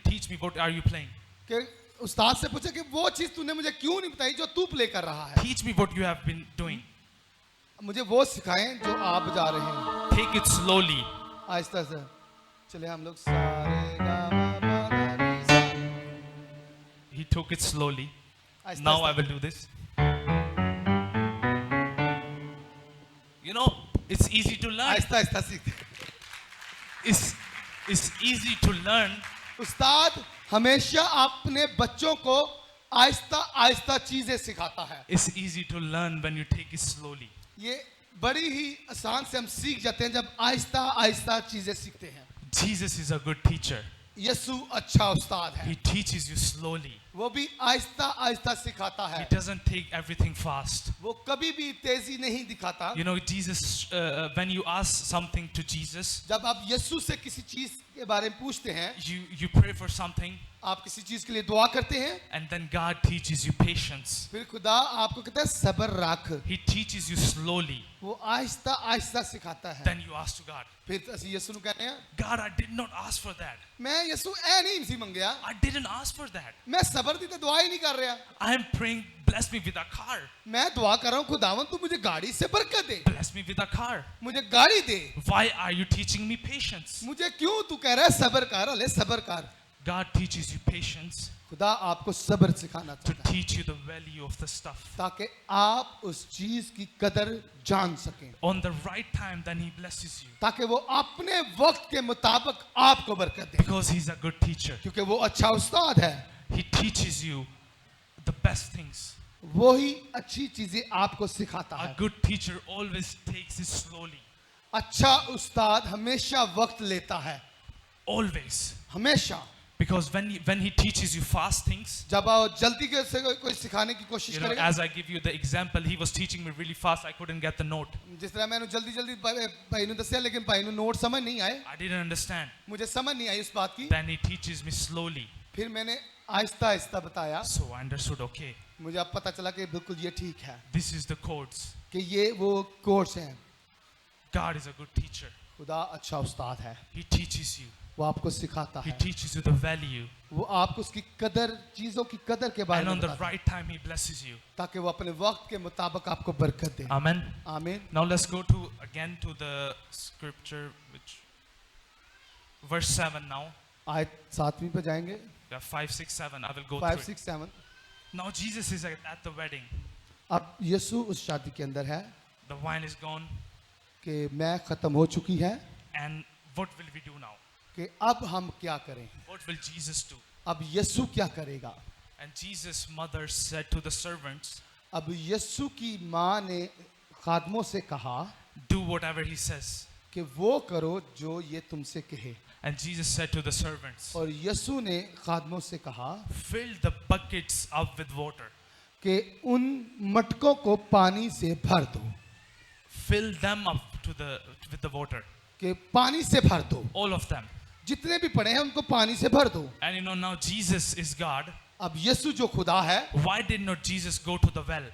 teach me what are you playing? कि उस्ताद से पूछा कि वो चीज तूने मुझे क्यों नहीं बताई जो तू प्ले कर रहा है. Teach me what you have been doing. मुझे वो सिखाएं जो आप बजा रहे हैं. Take it slowly. आहिस्ता से चले हम लोग. सारे गा मा पा धा नी सा. He took it slowly. आहिस्ता Now I आहिस्ता. will do this. You know, it's easy to learn. Aahista Aahista सीखते. It's easy to learn. उस्ताद हमेशा अपने बच्चों को आहिस्ता आहिस्ता चीजें सिखाता है. It's easy to learn when you take it slowly. ये बड़ी ही आसान से हम सीख जाते हैं जब आहिस्ता आहिस्ता चीजें सीखते हैं. Jesus is a good teacher. यीशु अच्छा उस्ताद है. He teaches you slowly. वो भी आहिस्ता आहिस्ता सिखाता He है. doesn't take everything fast. वो कभी भी तेजी नहीं दिखाता. You know, Jesus, when you ask something to Jesus, जब आप यीशु से किसी चीज के बारे में पूछते हैं, you pray for something, आप किसी चीज के लिए दुआ करते हैं, and then God teaches you patience. फिर खुदा आपको कहता है सब्र रख. He teaches you slowly. वो आहिस्ता आहिस्ता सिखाता है. Then you ask to God, फिर ਅਸੀਂ यीशु ਨੂੰ कहते हैं, God, I did not ask for that. मैं यीशु ऐ नहीं ਸੀ ਮੰਗਿਆ. I didn't ask for that. मैं सब्र ਦੀ तो दुआ ही नहीं कर रहा. I am praying, bless me with a car. मैं दुआ कर रहा हूँ खुदावन तू मुझे गाड़ी से बरकत दे. Bless me with a car. मुझे गाड़ी दे. Why are you teaching me patience? मुझे क्यों तू कह रहा है सब्र कर. अरे सब्र कर. God teaches you patience खुदा आपको सब्र सिखाना to चाहता है teach you the value of the stuff. ताकि आप उस चीज की कदर जान सकें. On the right time, then He blesses you. ताकि वो अपने वक्त के मुताबिक आपको बरकत दे. Because He's a good teacher. क्योंकि वो अच्छा उस्ताद है. He teaches you the best things. वो ही अच्छी चीजें आपको सिखाता A है. good teacher always takes it slowly. अच्छा उस्ताद हमेशा वक्त लेता है. Always. हमेशा. Because when he teaches you fast things, जब आप जल्दी के से कोई सिखाने की कोशिश you know, करेगा, as I give you the example, he was teaching me really fast. I couldn't get the note. जिस तरह मैंने जल्दी जल्दी भाई ने दसिया लेकिन भाई ने नोट समझ नहीं आए. I didn't understand. मुझे समझ नहीं आई उस बात की. Then he teaches me slowly. फिर मैंने आहिस्ता आहिस्ता बताया. So I understood, okay, मुझे अब पता चला कि बिल्कुल ये ठीक है. this is the codes. कि ये वो कोर्स हैं. God is a good teacher. खुदा अच्छा उस्ताद है. He teaches you. वो आपको सिखाता He है. teaches you the value. वो आपको उसकी कदर, चीजों की कदर के बारे And में on the बताता है. right time, he blesses you. ताकि वो अपने वक्त के मुताबिक आपको बरकत दे. Amen. आमीन. Now let's go to again to the scripture, which verse 7 now. आयत 7वीं पे जाएंगे. Yeah, 5, 6, 7. I will go 5, through it. 6, 7. Now Jesus is at the wedding. अब यीशु उस शादी के अंदर है The wine is gone. कि मैं खत्म हो चुकी है, And what will we do now? कि अब हम क्या करें, What will Jesus do? अब यीशु क्या करेगा। And Jesus' mother said to the servants, अब यीशु की माँ ने खादमों से कहा do whatever he says. कि वो करो जो ये तुमसे कहे। And Jesus said to the servants, और यीशु ने खादमों से कहा fill the buckets up with water. कि उन मटकों को पानी से भर दो, Fill them up with the water. कि पानी से भर दो, All of them. जितने भी पड़े हैं उनको पानी से भर दो। And you know, now Jesus is God. अब यीशु जो खुदा है, Why did not Jesus go to the well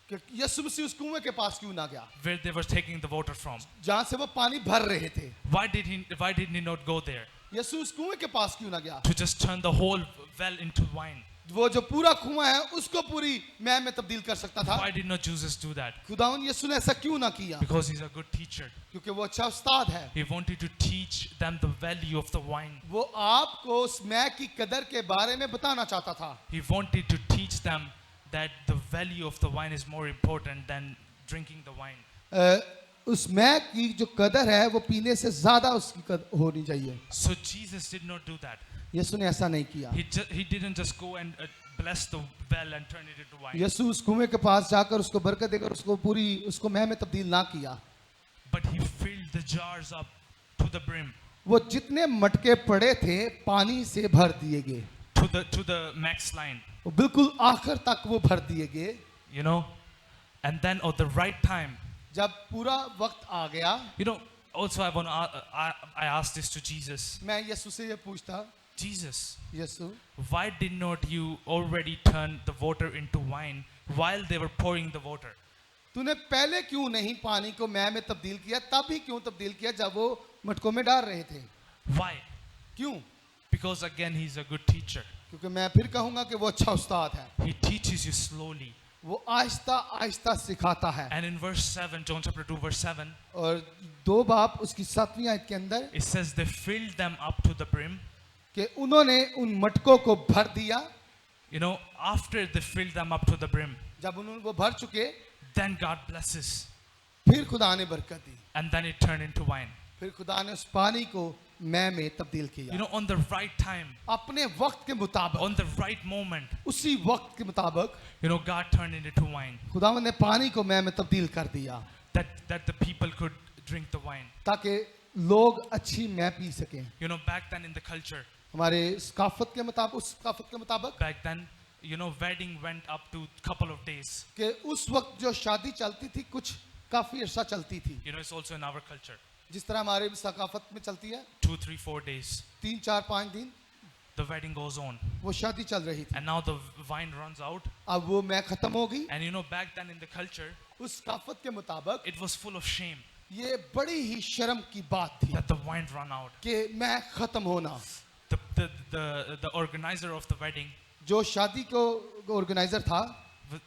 कि यीशु मसीह उस कुएं के पास क्यों ना गया where they were taking the water from? जहां से वो पानी भर रहे थे। Why did he not go there यीशु उस कुएं के पास क्यों ना गया। to just turn the whole well into wine? वो जो पूरा कुआं है उसको पूरी मैल में तब्दील कर सकता था। Why did not Jesus do that? खुदावन यीशु ने ऐसा क्यों ना किया, Because he's a good teacher. क्योंकि वो अच्छा उस्ताद है। He wanted to teach them the value of the wine. वो आपको उस मैल की कदर के बारे में बताना चाहता था। He wanted to teach them that the value of the wine is more important than drinking the wine. उस मैल की जो कदर है वो पीने से ज्यादा उसकी कदर होनी चाहिए। So Jesus did not do that. यीशु ने ऐसा नहीं किया। He didn't just go and bless the well and turn it into wine. यीशु उस कुएं के पास जाकर उसको बरकत देकर उसको पूरी उसको मैल में तब्दील ना किया। But he filled the jars up to the brim, वो जितने मटके पड़े थे पानी से भर दिए गए, to the max line, वो बिल्कुल आखिर तक वो भर दिए गए। you know. And then at the right time, जब पूरा वक्त आ गया, you know. Also, I asked this to Jesus. मैं यीशु से ये पूछता, Jesus, Yeshu why did not you already turn the water into wine while they were pouring the water? तूने पहले क्यों नहीं पानी को मैल में तब्दील किया, तब ही क्यों तब्दील किया जब वो मटकों में डाल रहे थे। Why? क्यों? Because again, he's a good teacher. क्योंकि मैं फिर कहूंगा कि वो अच्छा उस्ताद है। He teaches you slowly. वो आहिस्ता आहिस्ता सिखाता है। And in verse 7, John chapter 2, verse 7, और 2 बाब उसकी 7वीं आयत के अंदर it says they filled them up to the brim. कि उन्होंने उन मटकों को भर दिया। You know, after they filled them up to the brim, जब उन्होंने वो भर चुके, then God blesses. फिर खुदा ने बरकत दी, And then it turned into wine. फिर खुदा ने उस पानी को मैल में तब्दील किया। You know, on the right time, अपने वक्त के मुताबिक, on the right moment, उसी वक्त के मुताबिक you know, God turned it into wine. खुदावन ने पानी को मैल में तब्दील कर दिया That the people could drink the wine. ताकि लोग अच्छी मैल पी सकें। You know, back then in the culture, हमारे सकाफत के मुताबिक, उस सकाफत के मुताबिक back then, you know, wedding went up to couple of days. कि उस वक्त जो शादी चलती थी कुछ काफी अरसा चलती थी, You know, it's also in our culture. जिस तरह हमारे सकाफत में चलती है 2, 3, 4 days, 3, 4, 5 दिन the wedding goes on. वो शादी चल रही थी। And now the wine runs out. अब वो मैं खत्म हो गई। And you know, back then in the culture, उस सकाफत के मुताबिक it was full of shame ये बड़ी ही शर्म की बात थी that the wine ran out. कि मैं खत्म होना। The organizer of the wedding, जो शादी को ऑर्गेनाइजर था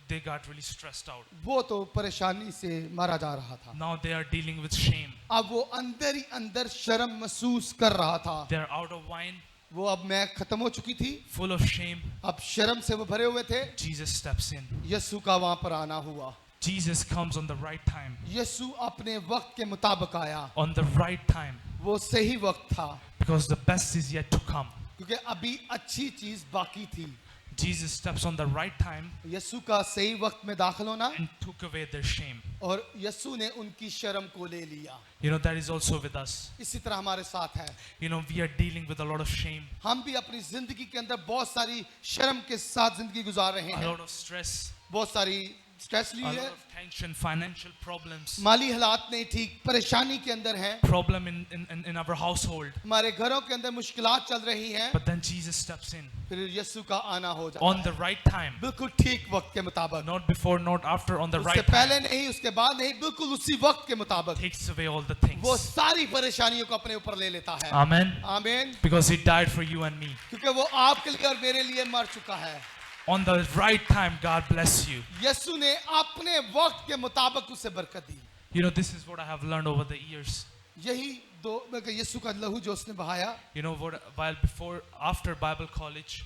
they got really stressed out. वो तो परेशानी से मारा जा रहा था। Now they are dealing with shame. अब वो अंदर ही अंदर शर्म महसूस कर रहा था। They are out of wine, वो अब मैं खत्म हो चुकी थी, full of shame. अब शर्म से वो भरे हुए थे। Jesus steps in. यीशु का वहां पर आना हुआ। Jesus comes on the right time. यीशु अपने वक्त के मुताबिक आया। On the right time. वो सही वक्त था Because the best is yet to come. क्योंकि अभी अच्छी चीज बाकी थी। Jesus steps on the right time यीशु का सही वक्त में दाखिल होना and took away their shame. और यीशु ने उनकी शर्म को ले लिया। You know, that is also with us. इसी तरह हमारे साथ है। You know, we are dealing with a lot of shame, हम भी अपनी जिंदगी के अंदर बहुत सारी शर्म के साथ जिंदगी गुजार रहे a हैं। lot of stress, बहुत सारी स्ट्रेस ली a lot है, of tension, financial problems, माली हालात नहीं ठीक, परेशानी के अंदर हैं, problem in our household. हमारे घरों के अंदर मुश्किलात चल रही हैं। But then Jesus steps in फिर यीशु का आना हो जाता on है the right time. बिल्कुल ठीक वक्त के मुताबिक। Not before, not after, on the उससे right पहले time. नहीं, उसके बाद नहीं, बिल्कुल उसी वक्त के मुताबिक Takes away all the वो things. सारी परेशानियों को अपने ऊपर ले लेता है। Amen. आमीन। Because he died for you and me. क्योंकि वो आपके लिए और मेरे लिए मर चुका है। On the right time, God bless you. यीशु ने अपने वक्त के मुताबिक उसे बरकत दी। You know, this is what I have learned over the years. यही यीशु का लहू जो उसने बहाया, You know, while before, after Bible college,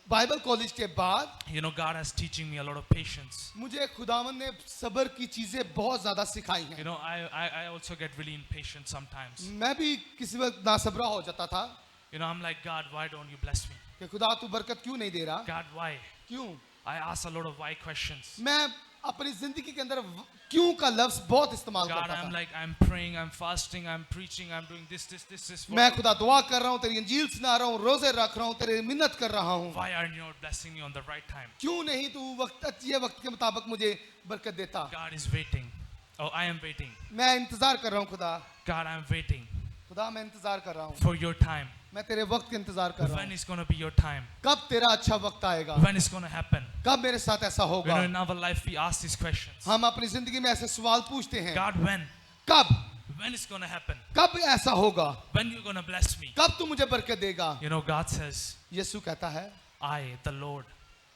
Bible college के बाद you know, God has teaching me a lot of patience. मुझे खुदावन ने सब्र की चीजें बहुत ज्यादा सिखाई You हैं. know, I also get really impatient sometimes. मैं भी किसी वक्त नासब्रा हो जाता था You know, I'm like, God, why don't you bless me? कि खुदा तू बरकत क्यों नहीं दे रहा, God, why? क्यों. I ask a lot of why questions. मैं अपनी जिंदगी के अंदर क्यों का लफ्ज बहुत इस्तेमाल God, करता I'm था. like, I'm praying, I'm fasting, I'm preaching, I'm doing this. For मैं खुदा दुआ कर रहा हूँ, तेरी अंजील सुना रहा हूँ, रोजे रख रहा हूँ, तेरे मिन्नत कर रहा हूँ. why aren't you blessing me on the right time? क्यों नहीं तू वक्त अच्छे वक्त के मुताबिक मुझे बरकत देता. God is waiting. Oh, I am waiting. मैं इंतजार कर रहा हूँ खुदा. God, I'm waiting खुदा मैं इंतजार कर रहा हूँ. for your time. मैं तेरे वक्त का इंतजार कर रहा When हूँ. is going to be your time? कब तेरा अच्छा वक्त आएगा, When is going to happen? कब मेरे साथ ऐसा You know, होगा. in our life, we ask these questions. हम अपनी जिंदगी में ऐसे सवाल पूछते हैं. God, when? कब, When is going to happen? कब ऐसा होगा, When you going to bless me? कब तू मुझे बरकत देगा. You know, God says, यीशु कहता है, I, the Lord,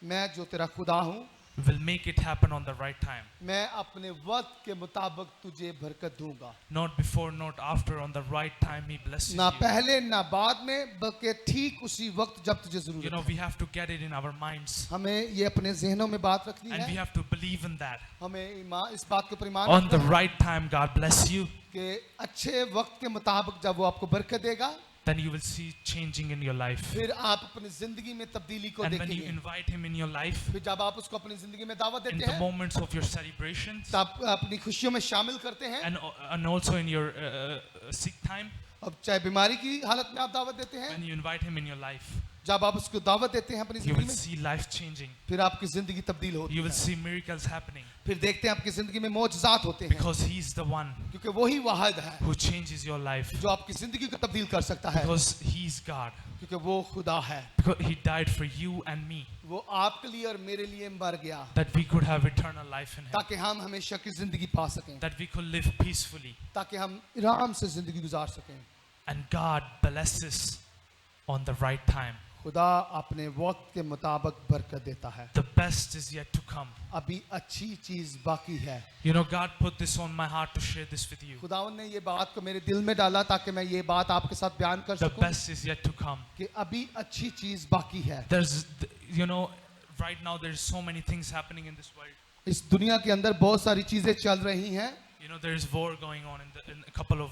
मैं जो तेरा खुदा हूँ, will make it happen on the right time. मैं अपने वक्त के मुताबिक तुझे बरकत दूंगा. Not before, not after, on the right time He blesses ना you. पहले ना बाद में, बल्कि ठीक उसी वक्त जब तुझे You जरूरत know, है. we have to get it in our minds. हमें ये अपने जहनों में बात रखनी And we है. have to believe in that. हमें इस बात के परिमाण On the रखना है right time, God bless you. कि अच्छे वक्त के मुताबिक जब वो आपको बरकत देगा, Then you will see changing in your life. फिर आप अपनी जिंदगी में तब्दीली को And when you देखेंगे. invite Him in your life, फिर जब आप उसको अपनी जिंदगी में दावत in देते the हैं, moments of your celebrations, तब अपनी खुशियों में शामिल करते हैं. and also in your sick time, अब चाहे बीमारी की हालत में आप दावत देते हैं, when you invite Him in your life, जब आप उसको दावत देते हैं अपनी you जिंदगी will में, see life changing. फिर आपकी जिंदगी तब्दील होती You will है. see miracles happening फिर देखते हैं आपकी जिंदगी में मौजज़ात होते हैं, because He's the one क्योंकि वही वाहिद है who changes your life. जो आपकी जिंदगी को तब्दील कर सकता है, Because He's God. क्योंकि वो खुदा है. Because He died for you and me, वो आपके लिए और मेरे लिए मर गया that we could have eternal life in Him, ताकि हम हमेशा की जिंदगी पा सकें, that we could live peacefully. ताकि हम आराम से जिंदगी गुजार सकें. And God blesses on the right time. खुदा अपने वक्त के मुताबिक बरकत देता है. The best is yet to come. अभी अच्छी चीज बाकी है. You know, God put this on my heart to share this with you. खुदावन ने ये बात को मेरे दिल में डाला ताकि मैं ये बात आपके साथ बयान कर The सकूं best is yet to come. कि अभी अच्छी चीज बाकी है. You know, right now there's so many things happening in this world. इस दुनिया के अंदर बहुत सारी चीजें चल रही हैं. You know, there is war going on in a couple of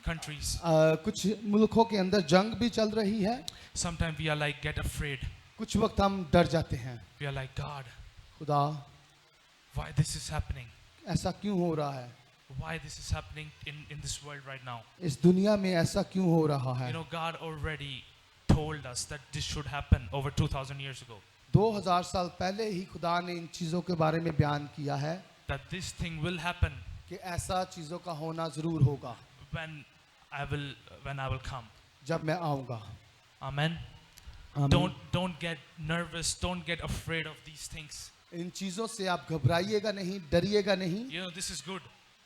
countries. कुछ मुल्कों के अंदर जंग भी चल रही है. Sometimes we are like, get afraid. कुछ वक्त हम डर जाते हैं. We are like, God, खुदा why this is happening? ऐसा क्यों हो रहा है? Why this is happening in this world right now? इस दुनिया में ऐसा क्यों हो रहा है? You know, God already told us that this should happen over 2,000 years ago. 2000 साल पहले ही खुदा ने इन चीजों के बारे में बयान किया है That this thing will happen कि ऐसा चीजों का होना जरूर होगा when I will come. जब मैं आऊंगा. Amen. आमीन. Don't get nervous. Don't get afraid of these things. इन चीजों से आप घबराइएगा नहीं, डरिएगा नहीं. You know, this is good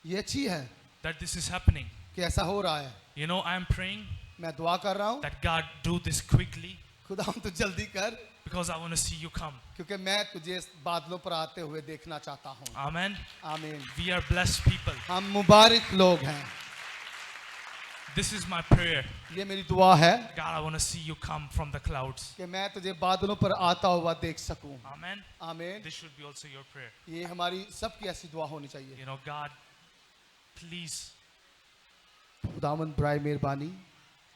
ये अच्छी है that this is happening. कि ऐसा हो रहा है. You know, I am praying मैं दुआ कर रहा हूँ, that God do this quickly खुदा हम तो जल्दी कर, because I want to see you come. क्योंकि मैं तुझे बादलों पर आते हुए देखना चाहता हूँ. Amen. आमीन. We are blessed people. हम मुबारक लोग हैं. This is my prayer. ये मेरी दुआ है God, I want to see you come from the clouds. कि मैं तुझे बादलों पर आता हुआ देख सकूं. Amen. आमीन. This should be also your prayer. ये हमारी सबकी ऐसी दुआ होनी चाहिए. You know, God, please, खुदावंद बराए मेहरबानी,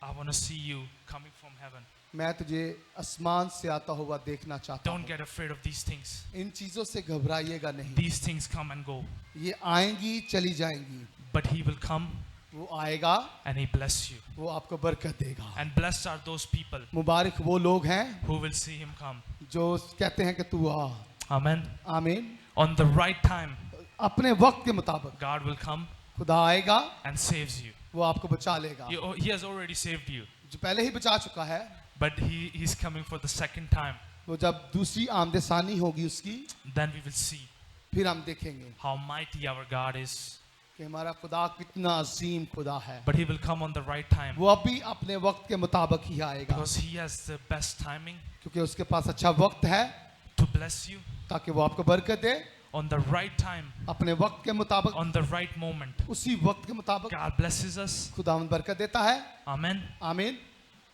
I want to see you coming from heaven. मैं तुझे आसमान से आता हुआ देखना चाहता Don't हूँ. get afraid of these things. इन चीजों से घबराइएगा नहीं. These things come and go. ये आएंगी चली जाएंगी. But He will come वो आएगा, and He bless you. वो आपको बरकत देगा. And blessed are those people मुबारक वो लोग हैं who will see Him come. जो कहते हैं कि तू आ. Amen. आमीन. On the right time, अपने वक्त के मुताबिक God will come खुदा आएगा, and saves you. वो आपको बचा लेगा. He has already saved you. जो पहले ही बचा चुका है, But He's coming for the second time. वो जब दूसरी आमदसानी होगी उसकी, Then we will see फिर हम देखेंगे how mighty our God is. कि हमारा खुदा कितना अजीम खुदा है. But He will come on the right time वो अभी अपने वक्त के मुताबिक ही आएगा, because He has the best timing क्योंकि उसके पास अच्छा वक्त है to bless you ताकि वो आपको बरकत दे. on the right time, अपने वक्त के मुताबिक, on the right moment. उसी वक्त के मुताबिक God blesses us. खुदावंद बरकत देता है. Amen. आमीन.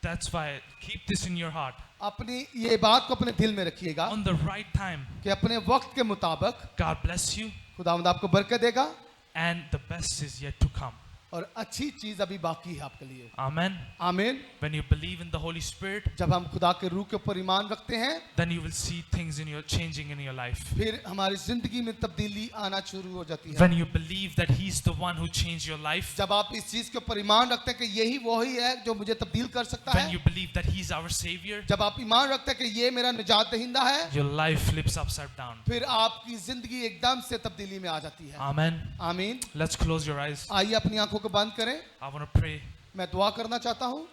That's why keep this in your heart. अपनी ये बात को अपने दिल में रखिएगा On the right time, कि अपने वक्त के मुताबिक God bless you, खुदावंद आपको बरकत देगा and the best is yet to come. और अच्छी चीज अभी बाकी है आपके लिए। Amen. आमीन। When you believe in the Holy Spirit, जब हम खुदा के रूह के ऊपर ईमान रखते हैं then you will see things in your changing in your life. फिर हमारी जिंदगी में तब्दीली आना शुरू हो जाती है। When you believe that He's the one who changed your life, जब आप इस चीज के ऊपर ईमान रखते हैं कि यही वही है जो मुझे तब्दील कर सकता when है, you believe that He's our Savior, जब आप ईमान रखते हैं कि ये मेरा निजात दहिंदा है, your life flips upside down. फिर आपकी जिंदगी एकदम से तब्दीली में आ जाती है। Amen. आमीन। Let's close your eyes. आइए अपनी आंखों को बंद करें। I want to pray मैं दुआ करना चाहता हूँ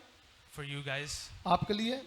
for you guys आपके लिए।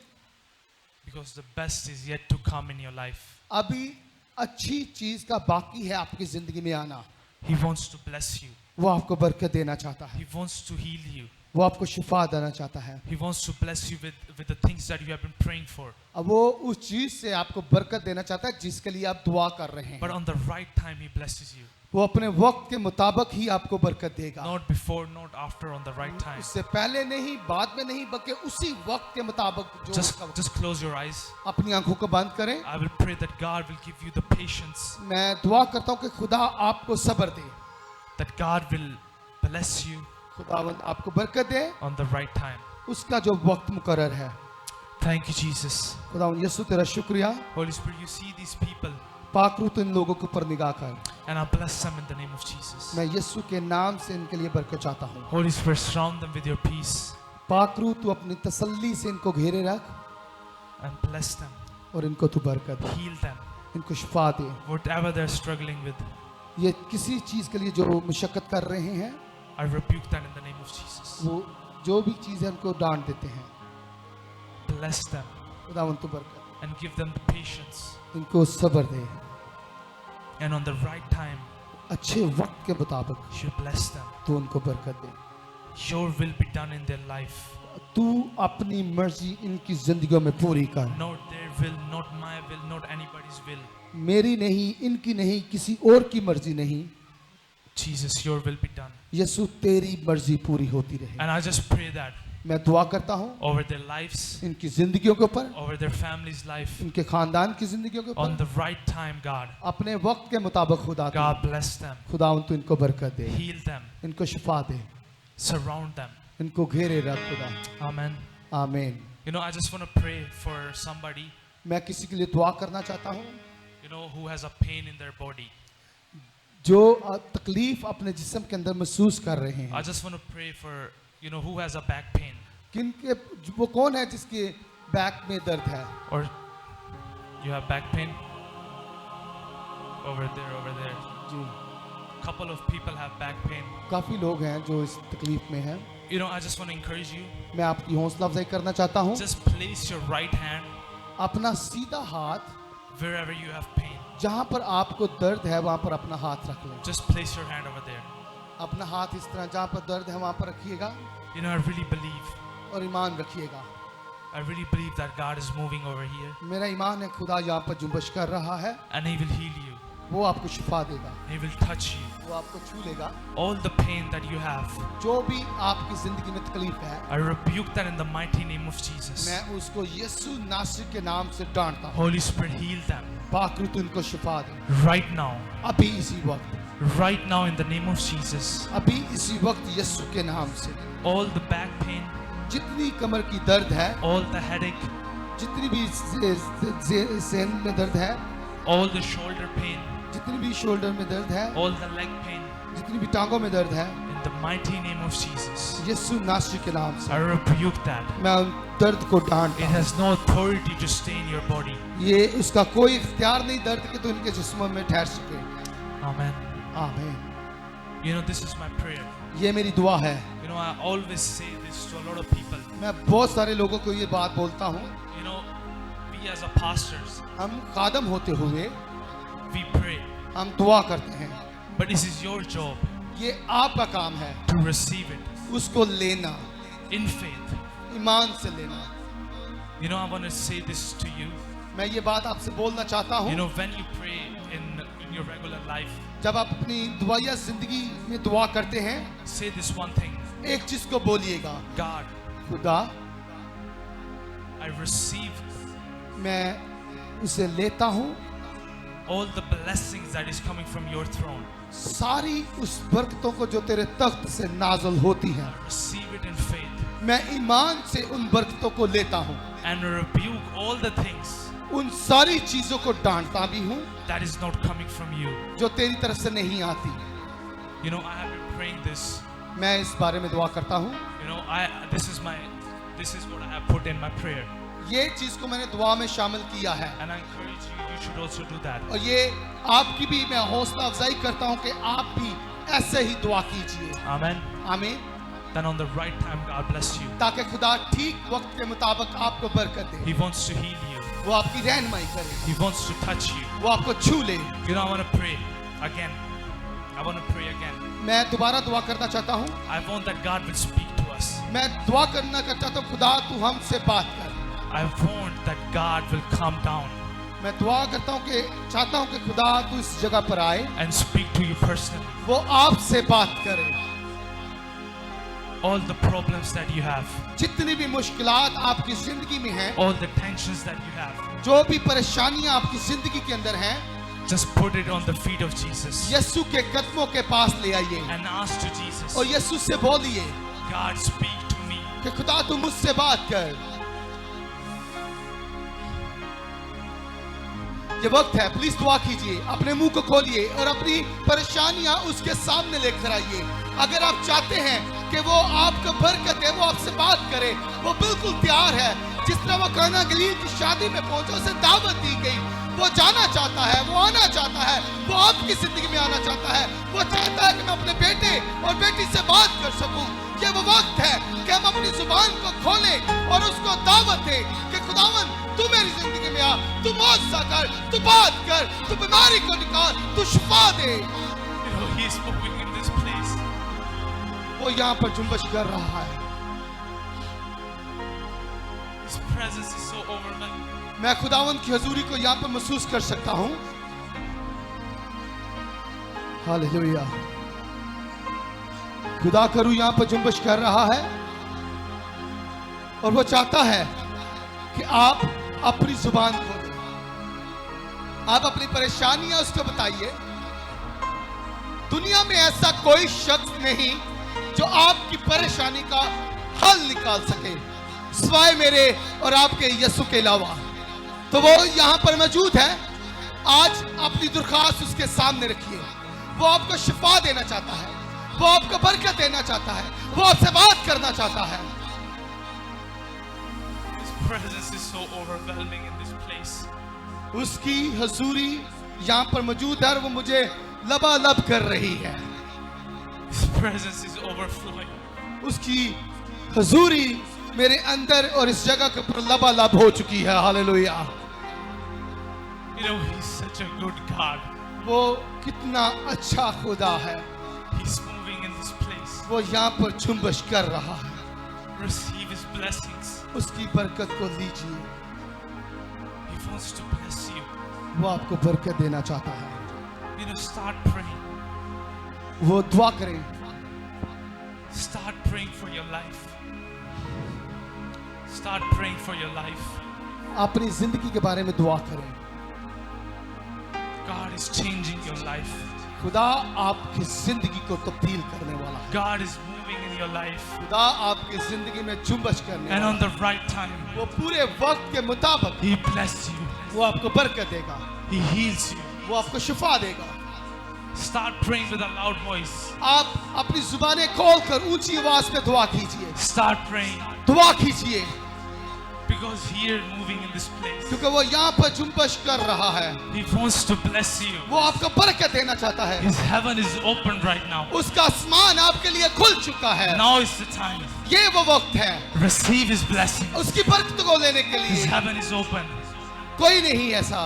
because the best is yet to come in your life. अभी अच्छी चीज का बाकी है आपकी जिंदगी में आना। He wants to bless you. वो आपको बरकत देना चाहता है, He wants to heal you. वो आपको शिफा देना चाहता है। He wants to bless you with the things that you have been praying for. अब वो उस चीज से आपको बरकत देना चाहता है जिसके लिए आप दुआ कर रहे But हैं। on the right time, He blesses you. वो अपने वक्त के मुताबिक ही आपको बरकत देगा, Not before, not after, on the right time. उससे पहले नहीं, बाद में नहीं, बल्कि उसी वक्त के मुताबिक जो Just close your eyes. अपनी आंखों को बंद करें। I will pray that God will give you the patience, मैं दुआ करता हूँ कि खुदा आपको सब्र दे, that God will bless you खुदावंद आपको बरकत दे on the right time. उसका जो वक्त मुकर्रर है। Thank you, Jesus. खुदावंद यीशु तेरा शुक्रिया। Holy Spirit, you see these people पाकरू तो इन लोगों के ऊपर निगाह कर, and I bless them in the name of Jesus. मैं यीशु के नाम से इनके लिए बरकत चाहता हूँ। Holy Spirit, surround them with your peace पाकरू तू अपनी तसल्ली से इनको घेरे रख and bless them. और इनको तू बरकत दे, Heal them. इनको शिफा दे। Whatever they're struggling with, ये किसी चीज के लिए जो मुशक्कत कर रहे हैं, I rebuke that in the name of Jesus. वो जो भी चीज है उनको डांट देते हैं। Bless them खुदावंद तू बरकत and give them the patience. दे, इनको सब्र दे, And on the right time, अच्छे वक्त के मुताबिक you bless them. तू उनको बरकत दे। Your will be done in their life. तू अपनी मर्जी इनकी जिंदगियों में पूरी कर, Not their will, not my will, not anybody's will. मेरी नहीं, इनकी नहीं, किसी और की मर्जी नहीं, Jesus, your will be done. यीशु तेरी मर्जी पूरी होती रहे। And I just pray that मैं दुआ करता हूँ over their lives, इनकी जिंदगियों के ऊपर, over their family's life, इनके खानदान की जिंदगियों के on ऊपर, the right time, God. अपने वक्त के मुताबिक खुदा God bless them. खुदावंद तू इनको बरकत दे, Heal them. इनको शिफा दे, Surround them. इनको घेरे रख खुदा। Amen. आमीन। You know, I just want to pray for somebody, मैं किसी के लिए दुआ करना चाहता हूँ you know, who has a pain in their body. जो तकलीफ अपने जिस्म के अंदर महसूस कर रहे हैं। I just want to pray for, you know, who has a back pain. किनके, वो कौन है जिसके बैक में दर्द है? Or you have back pain? Over there. Ji, Couple of people have back pain. काफी लोग हैं जो इस तकलीफ में हैं। You know, I just want to encourage you. मैं आपकी हौसला अफजाई करना चाहता हूँ। Just place your right hand अपना सीधा हाथ wherever you have pain. जहाँ पर आपको दर्द है वहाँ पर अपना हाथ रख लें। Just place your hand over there. अपना हाथ इस तरह जहाँ पर दर्द है वहाँ पर रखिएगा You know, I really believe और ईमान रखिएगा। that God is moving over here मेरा ईमान है खुदा यहाँ पर जुम्बश कर रहा है, and He will heal you. वो आपको शिफा देगा, He will touch you. वो आपको छू लेगा। All the pain that you have, जो भी आपकी जिंदगी में तकलीफ है, I rebuke that in the mighty name of Jesus. मैं उसको यीशु नासरी के नाम से डांटता हूँ। Holy Spirit, heal them पाकरू तू इनको शिफा दे right now. अभी इसी वक्त, Right now in the name of Jesus. अभी इसी वक्त यीशु के नाम से। All the back pain, जितनी कमर की दर्द है, all the headache, जितनी भी सहन में दर्द है, all the shoulder pain, जितनी भी शोल्डर में दर्द है, all the leg pain, जितनी भी टांगों में दर्द है, in the mighty name of Jesus. यीशु नासरी के नाम से I rebuke that. मैं उन दर्द को डांटता It हूँ। has no authority to stay in your body. ये उसका कोई इख्तियार नहीं दर्द के तो इनके जिस्मों में ठहर सके। Amen. आमीन। You know, this is my prayer. ये मेरी दुआ है। You know, I always say this to a lot of people. मैं बहुत सारे लोगों को ये बात बोलता हूँ, You know, we as a pastors, हम खादम होते हुए we pray. हम दुआ करते हैं, But this is your job ये आपका काम है to receive it उसको लेना, in faith. ईमान से लेना। You know, I want to say this to you. मैं ये बात आपसे बोलना चाहता You हूँ, know, when you pray in your regular life, जब आप अपनी दुआया जिंदगी में दुआ करते हैं, say this one thing. एक चीज को बोलिएगा, God, खुदा I receive मैं उसे लेता हूँ, all the blessings that is coming from your throne. सारी उस बरकतों को जो तेरे तख्त से नाज़िल होती हैं, I receive it in faith मैं ईमान से उन बरकतों को लेता हूँ, and rebuke all the things उन सारी चीजों को डांटता भी हूँ that is not coming from you. जो तेरी तरफ से नहीं आती। You know, I have been praying this. मैं इस बारे में दुआ करता हूँ। You know, this is what I have put in my prayer. ये चीज को मैंने दुआ में शामिल किया है And I encourage you, you should also do that. और ये आपकी भी मैं हौसला अफजाई करता हूँ कि आप भी ऐसे ही दुआ कीजिए। Amen. आमीन। Then on the right time, God bless you. ताकि खुदा ठीक वक्त के मुताबिक आपको बरकत दे, He wants to heal you. वो आपकी रहनुमाई करे, He wants to touch you. वो आपको छू ले। You know, I want to pray again. I want to pray again. मैं दोबारा दुआ करना चाहता हूँ। I want that God will speak to us. मैं दुआ करना चाहता हूँ, खुदा तू हमसे बात कर। I want that God will come down मैं दुआ करता हूँ कि चाहता हूँ कि खुदा तू इस जगह पर आए, and speak to you personally. वो आपसे बात करे। All the problems that you have, जितनी भी मुश्किलात आपकी जिंदगी में हैं, all the tensions that you have, जो भी परेशानियां आपकी जिंदगी के अंदर हैं, just put it on the feet of Jesus यीशु के कदमों के पास ले आइए and ask to Jesus, और यीशु से बोलिए God, speak to me. कि खुदा तू मुझसे बात कर। ये वक्त है, प्लीज दुआ कीजिए, अपने मुंह को खोलिए और अपनी परेशानियां उसके सामने लेकर आइए। अगर आप चाहते हैं कि वो आपको बरकत दे, वो आपसे बात करे, वो बिल्कुल तैयार है। जिस तरह वो काना गलील की शादी में पहुंचा, उसे दावत दी गई, वो जाना चाहता है, वो आना चाहता है, वो आपकी जिंदगी में आना चाहता है। वो चाहता है कि मैं अपने बेटे और बेटी से बात कर सकूं। ये वो वक्त है कि हम अपनी जुबान को खोलें और उसको दावत दें कि खुदावन तू मेरी जिंदगी में आ, तू मौजज़ा कर, तू बात कर, तू बीमारी को निकाल, तू शिफा दे। You know, He is moving in this place. वो यहाँ पर जुम्बश कर रहा है। His presence is so overwhelming. मैं खुदावन की हजूरी को यहाँ पर महसूस कर सकता हूँ। हालेलुया। खुदा करूँ यहाँ पर जुम्बश कर रहा है और वो चाहता है कि आप अपनी जुबान खोलें, आप अपनी परेशानियां उसको बताइए। दुनिया में ऐसा कोई शख्स नहीं जो आपकी परेशानी का हल निकाल सके सिवाय मेरे और आपके यीशु के अलावा। तो वो यहाँ पर मौजूद है। आज अपनी दरख्वास्त उसके सामने रखिए। वो आपको शिफा देना चाहता है, वो आपको बरकत देना चाहता है, वो आपसे बात करना चाहता है। His presence is so overwhelming in this place. उसकी हजूरी यहाँ पर मौजूद है और वो मुझे लबालब कर रही है। His presence is overflowing. उसकी हजूरी मेरे अंदर और इस जगह के ऊपर लबालब हो चुकी है। Hallelujah. You know, He's such a good God. वो कितना अच्छा खुदा है। He's moving in this place. वो यहाँ पर झुम्बश कर रहा है। Receive His blessings. उसकी बरकत को लीजिए। He wants to bless you. वो आपको बरकत देना चाहता है। You know, start praying. वो दुआ करें। Start praying for your life. Start praying for your life. अपनी जिंदगी के बारे में दुआ करें। God is changing your life. खुदा आपकी जिंदगी को तब्दील करने वाला है। God is moving in your life. खुदा आपकी जिंदगी में जुम्बश करने And वाला on the right time, है। वो पूरे वक्त के मुताबिक He bless you. वो आपको बरकत देगा, He heals you. वो आपको शिफा देगा। Start praying with a loud voice. आप अपनी जुबानें खोलकर ऊंची आवाज में दुआ कीजिए। Start praying. दुआ कीजिए Because here moving in this place, क्योंकि वो यहाँ पर जुम्बश कर रहा है। He wants to bless you. वो आपको बरकत देना चाहता है। His heaven is open right now. उसका आसमान आपके लिए खुल चुका है। Now is the time. ये वो वक्त है Receive His blessing. उसकी बरकत को लेने के His लिए। heaven is open. कोई नहीं ऐसा।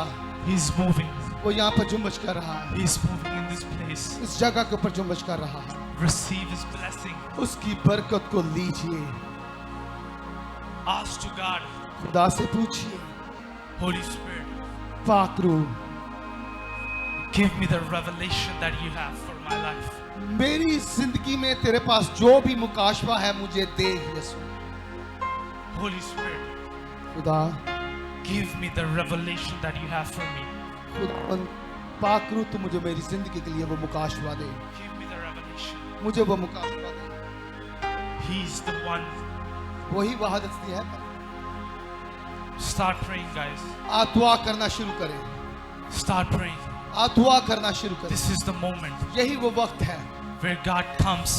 He's moving. वो यहाँ पर जुम्बश कर रहा है। He's moving in this place. इस जगह के ऊपर जुम्बश कर रहा है। Receive His blessing. उसकी बरकत को लीजिए। Ask to God, खुदा से पूछिए, Holy Spirit, पाक रूह, give me the revelation that you have for my life. मेरी जिंदगी में तेरे पास जो भी मुकाशवा है मुझे दे यीशु। Holy Spirit, खुदा give me the revelation that you have for me. खुद पाक रू तू मुझे मेरी जिंदगी के लिए वो मुकाशवा दे, Give me the revelation. मुझे वो मुकाशवा दे। He's the one. वही वहादत हस्ती है। Start praying, guys. आप दुआ करना शुरू करें, Start praying. आप दुआ करना शुरू करें। This is the moment यही वो वक्त है, where God comes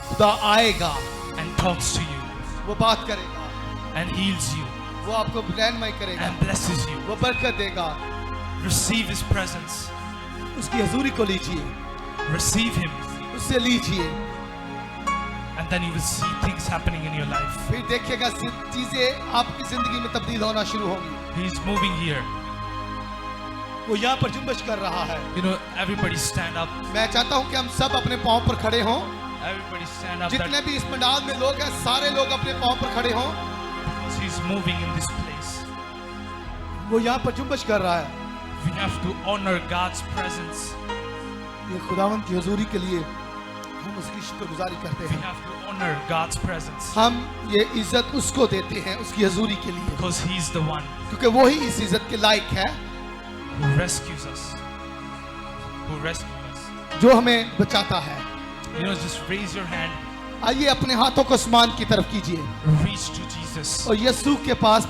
खुदा आएगा, and talks to you वो बात करेगा, and heals you वो आपको रहनुमाई करेगा, and blesses you. वो बरकत देगा। Receive His presence. उसकी हजूरी को लीजिए, Receive Him, उससे लीजिए, and then you will see things happening in your life. फिर देखिएगा चीजें आपकी जिंदगी में तब्दील होना शुरू होंगी। He's moving here. वो यहाँ पर जुम्बश कर रहा है। You know, everybody stand up. मैं चाहता हूँ कि हम सब अपने पाँव पर खड़े हों। Everybody stand up. जितने That भी इस पंडाल में लोग हैं, सारे लोग अपने पाँव पर खड़े हों। He's moving in this place. वो यहाँ पर जुम्बश कर रहा है। We have to honor God's presence. ये खुदावंद की हजूरी के लिए हम उसकी शुक्रगुजारी करते We हैं। have to honor God's presence हम ये इज्जत उसको देते हैं, उसकी हजूरी के लिए, because He's the one क्योंकि वो ही इस इज्जत के लायक है who rescues us. Who rescues us. जो हमें बचाता है। You know, just raise your hand, आइए अपने हाथों को आसमान की तरफ कीजिए reach to Jesus. और यीशु के पास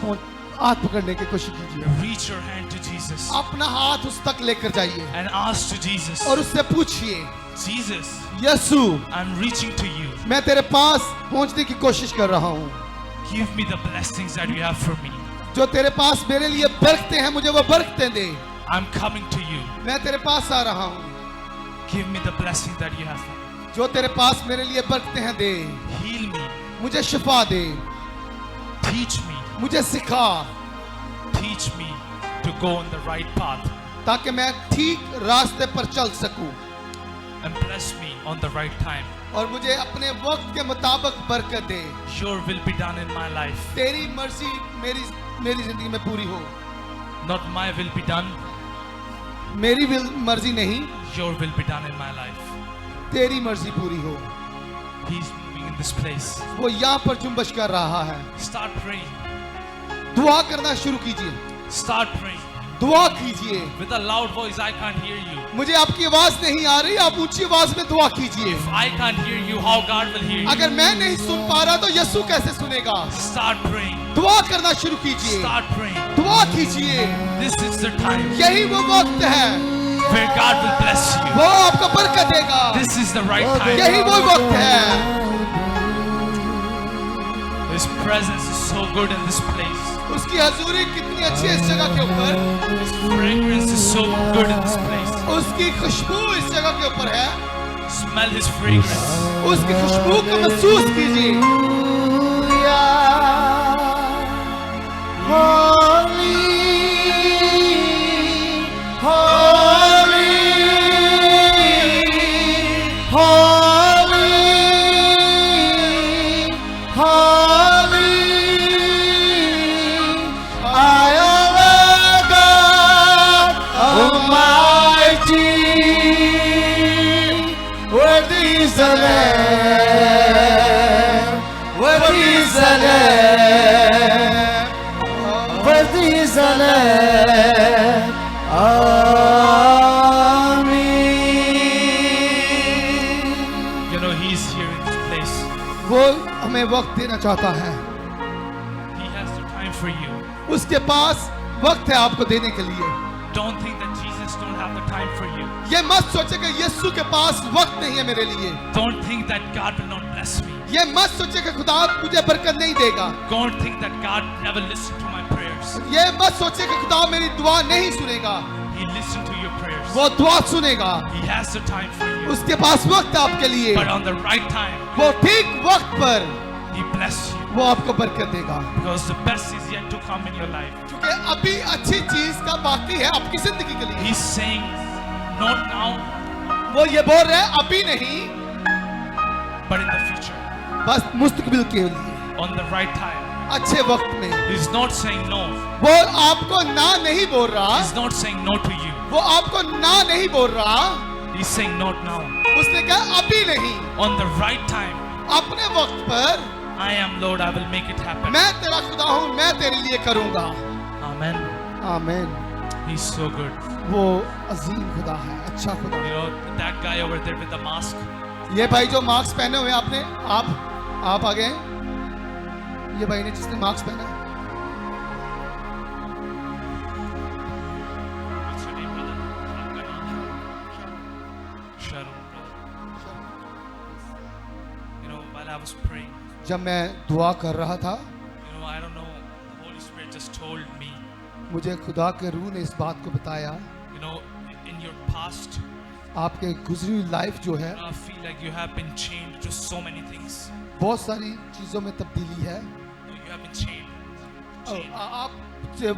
हाथ पकड़ने की कोशिश कीजिए। Reach your hand to Jesus अपना हाथ उस तक लेकर जाइए and ask to Jesus, और उससे पूछिए, Jesus, Yeshu I'm reaching to you. मैं तेरे पास पहुंचने की कोशिश कर रहा हूँ। Give me the blessings that you have for me. जो तेरे पास मेरे लिए बरकतें हैं, मुझे वो बरकतें दे। I'm coming to you. मैं तेरे पास आ रहा हूँ। Give me the blessing that you have for me. जो तेरे पास मेरे लिए बरकतें हैं दे। Heal me. मुझे शिफा दे, Teach me. मुझे सिखा, Teach me to go on the right path ताकि मैं ठीक रास्ते पर चल सकूं and bless me on the right time. और मुझे अपने वक्त के मुताबिक बरकत दे। Your will be done in my life. तेरी मर्जी मेरी जिंदगी में पूरी हो। Not my will be done. मेरी मर्जी नहीं, Your will be done in my life. तेरी मर्जी पूरी हो। He's moving in this place. वो यहाँ पर जुम्बश कर रहा है। Start praying. दुआ करना शुरू कीजिए, Start praying. दुआ कीजिए। With a loud voice, I can't hear you. मुझे आपकी आवाज नहीं आ रही, आप ऊंची आवाज में दुआ कीजिए। If I can't hear you, how God will hear you? अगर मैं नहीं सुन पा रहा तो यीशु कैसे सुनेगा? Start praying. दुआ करना शुरू कीजिए, Start praying. दुआ कीजिए। This is the time यही वो वक्त है, where God will bless you. वो आपको बरकत देगा। This is the right time. यही वो वक्त है। His presence is so good in this place. उसकी हजूरी कितनी अच्छी है इस जगह के ऊपर। His fragrance is so good in this place. उसकी खुशबू इस जगह के ऊपर है। Smell His fragrance. उसकी खुशबू को महसूस कीजिए। You know, He's here in this place. वो हमें वक्त देना चाहता है। He has the time for you. उसके पास वक्त है आपको देने के लिए। Don't think that Jesus don't have the time for you. ये मत सोचे कि यीशु के पास वक्त नहीं है मेरे लिए। Don't think that God will not bless me. ये मत सोचे कि खुदा मुझे बरकत नहीं देगा। Don't think that God never listened to my prayers. ये मत सोचे कि खुदा मेरी दुआ नहीं सुनेगा। He listened to your prayers. वो दुआ सुनेगा। He has the time for you. उसके पास वक्त है आपके लिए। But on the right time, वो ठीक वक्त पर He bless you. वो आपको बरकत देगा। Because the best is yet to come in your life. क्योंकि अभी अच्छी चीज का बाकी है आपकी जिंदगी के लिए। He's saying, not now, वो ये बोल रहे हैं अभी नहीं, but in the future. बस मुस्तकबिल के लिए, On the right time. अच्छे वक्त में। He's not saying no. वो आपको ना नहीं बोल रहा, He's not saying no to you. वो आपको ना नहीं बोल रहा, He's saying not now. उसने कहा अभी नहीं, On the right time, अपने वक्त पर I am Lord, I will make it happen. मैं तेरा खुदा हूँ, मैं तेरे लिए करूँगा। Amen. आमीन। He's so good. वो अजीम खुदा है, अच्छा खुदा You है। know, that guy over there with the mask, ये भाई जो मास्क पहने हुए हैं आपने, आप आ गए। ये भाई ने जिसने मास्क पहना है, what's your name, brother? आपका नाम? Sharon, brother. You know, while I was praying, जब मैं दुआ कर रहा था, you know, I don't know, the Holy Spirit just told me, मुझे खुदा के रूह ने इस बात को बताया, you know, in your past, आपके गुजरी हुई लाइफ जो है, I feel like you have been chained to so many things. बहुत सारी चीज़ों में तब्दीली है। No, you have been chained. Chained आप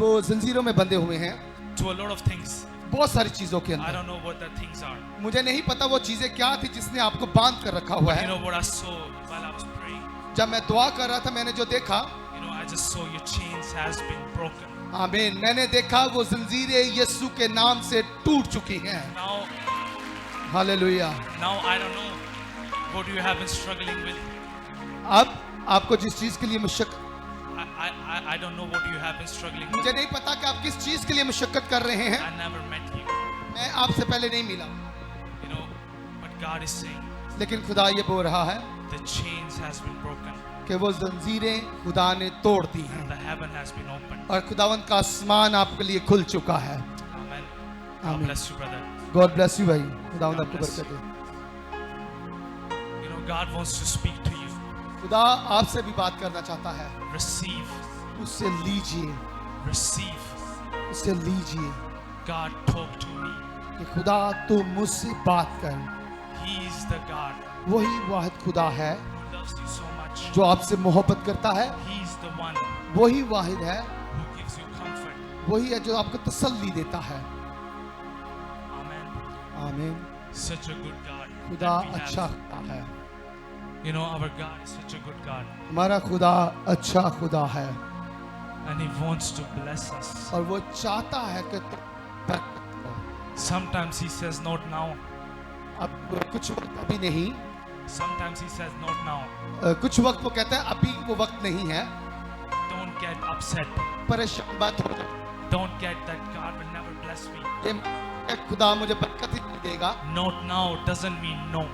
वो जंजीरों में बंधे हुए हैं, to a lot of things. बहुत सारी चीज़ों के I अंदर। don't know what the things are. मुझे नहीं पता वो चीज़ें क्या थी जिसने आपको बांध कर रखा हुआ You है। know what I saw while I was praying? जब मैं दुआ कर रहा था, मैंने जो देखा, You know, I just saw your chains has been broken. आमीन, मैंने देखा वो जंजीरें यीशु के नाम से टूट चुकी हैं। Hallelujah. Now I don't know what you have been struggling with. अब आपको जिस चीज़ के लिए I don't know what you have been struggling with. मुझे नहीं पता कि आप किस चीज़ के लिए मुशक्कत कर रहे हैं। I never met you. मैं आपसे पहले नहीं मिला, You know, but God is saying लेकिन खुदा ये बोल रहा है the chains has been broken कि वो जंजीरें खुदा ने तोड़ दी हैं and the heaven has been opened. और खुदावंत का आसमान आपके लिए खुल चुका है। Amen. God Amen. bless you, brother. God bless you भाई, खुदावंत God आपको bless बरकत दे। You know, God wants to speak to you. खुदा आपसे भी बात करना चाहता है। Receive. उससे लीजिए, Receive. उससे लीजिए God talk to me. कि खुदा तू मुझसे बात कर। He is the God वही वाहिद खुदा है who loves you so much. जो आपसे मोहब्बत करता है, He is the one वही वाहिद है, who gives you comfort. वही है जो आपको तसल्ली देता है। Amen. आमीन। Such a good God. खुदा that we have. अच्छा खुदा है, You know, our God is such a good God, हमारा खुदा अच्छा खुदा है and He wants to bless us. और वो चाहता है कि तुम बरकत पाओ। Sometimes He says, "Not now." अब कुछ वक्त अभी नहीं, Sometimes He says, "Not now." कुछ वक्त वो कहता है अभी वो वक्त नहीं है। Don't get upset. परेशान बात हो जाए, Don't get that God will never bless me. ये खुदा मुझे बरकत ही नहीं देगा। Not now doesn't mean no.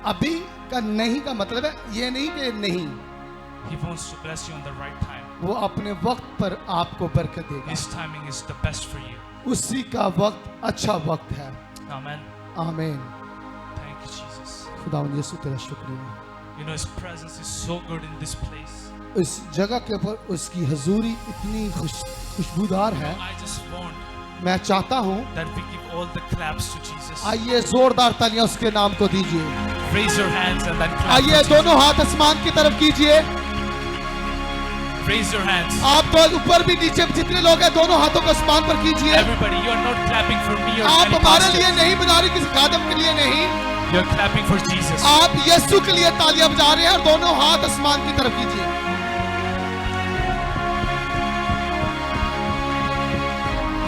अभी का नहीं का मतलब है ये नहीं कि नहीं, He wants to bless you on the right time. वो अपने वक्त पर आपको बरकत देगा। His timing is the best for you. उसी का वक्त अच्छा वक्त है। Amen. आमीन। Thank you, Jesus. खुदा यीशु तेरा शुक्रिया। You know, His presence is so good in this place. इस जगह के ऊपर उसकी हजूरी इतनी खुशबूदार है। I just want मैं चाहता हूँ that we give all the claps to Jesus. आइए जोरदार तालियां उसके नाम को दीजिए। Raise your hands and then clap. आइए for दोनों Jesus. हाथ आसमान की तरफ कीजिए। Raise your hands. आप तो ऊपर भी नीचे भी जितने लोग हैं दोनों हाथों को आसमान पर कीजिए। Everybody, you are not clapping for me or आप any हमारे pastor. लिए नहीं बजा रहे, किसी खादम के लिए नहीं, You are clapping for Jesus. आप यीशु के लिए तालियां बजा रहे हैं और दोनों हाथ आसमान की तरफ कीजिए।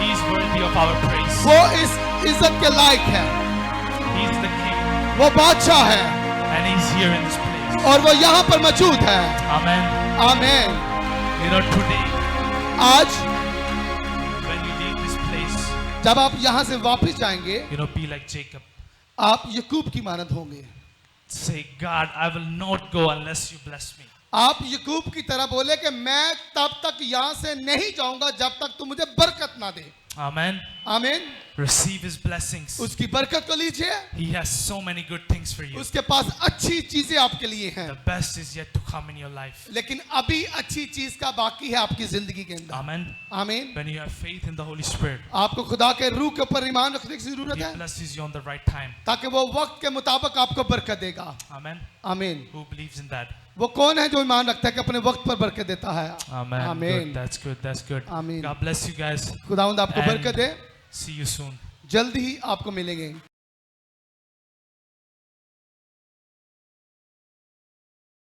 He is worthy of our praise. वो इस इज्जत के लायक है, He is the King, वो बादशाह है and He is here in this place. और वो यहाँ पर मौजूद है। Amen. आमीन। You know, today आज when you leave this place, जब आप यहाँ से वापस जाएंगे, you know, be like Jacob. आप यकूब की मानद होंगे। Say, God, I will not go unless you bless me. आप यकूब की तरह बोले कि मैं तब तक यहाँ से नहीं जाऊंगा जब तक तू मुझे बरकत ना दे। Amen. आमीन। Receive His blessings. उसकी बरकत को लीजिए। He has so many good things for you. उसके पास अच्छी चीजें आपके लिए हैं, The best is yet to come in your life. लेकिन अभी अच्छी चीज का बाकी है आपकी जिंदगी के अंदर। Amen. आमीन। When you have faith in the Holy Spirit, आपको खुदा के रूह के ऊपर ईमान रखने की जरूरत He है blesses you on the right time. ताकि वो वक्त के मुताबिक आपको बरकत देगा। Amen. आमीन। Who believes in that? वो कौन है जो ईमान रखता है कि अपने वक्त पर बरकत देता है? Amen. आमीन। Good. That's good. That's good. आमीन। God bless you guys. खुदावंद आपको And बरकत दे। see you soon. जल्दी ही आपको मिलेंगे।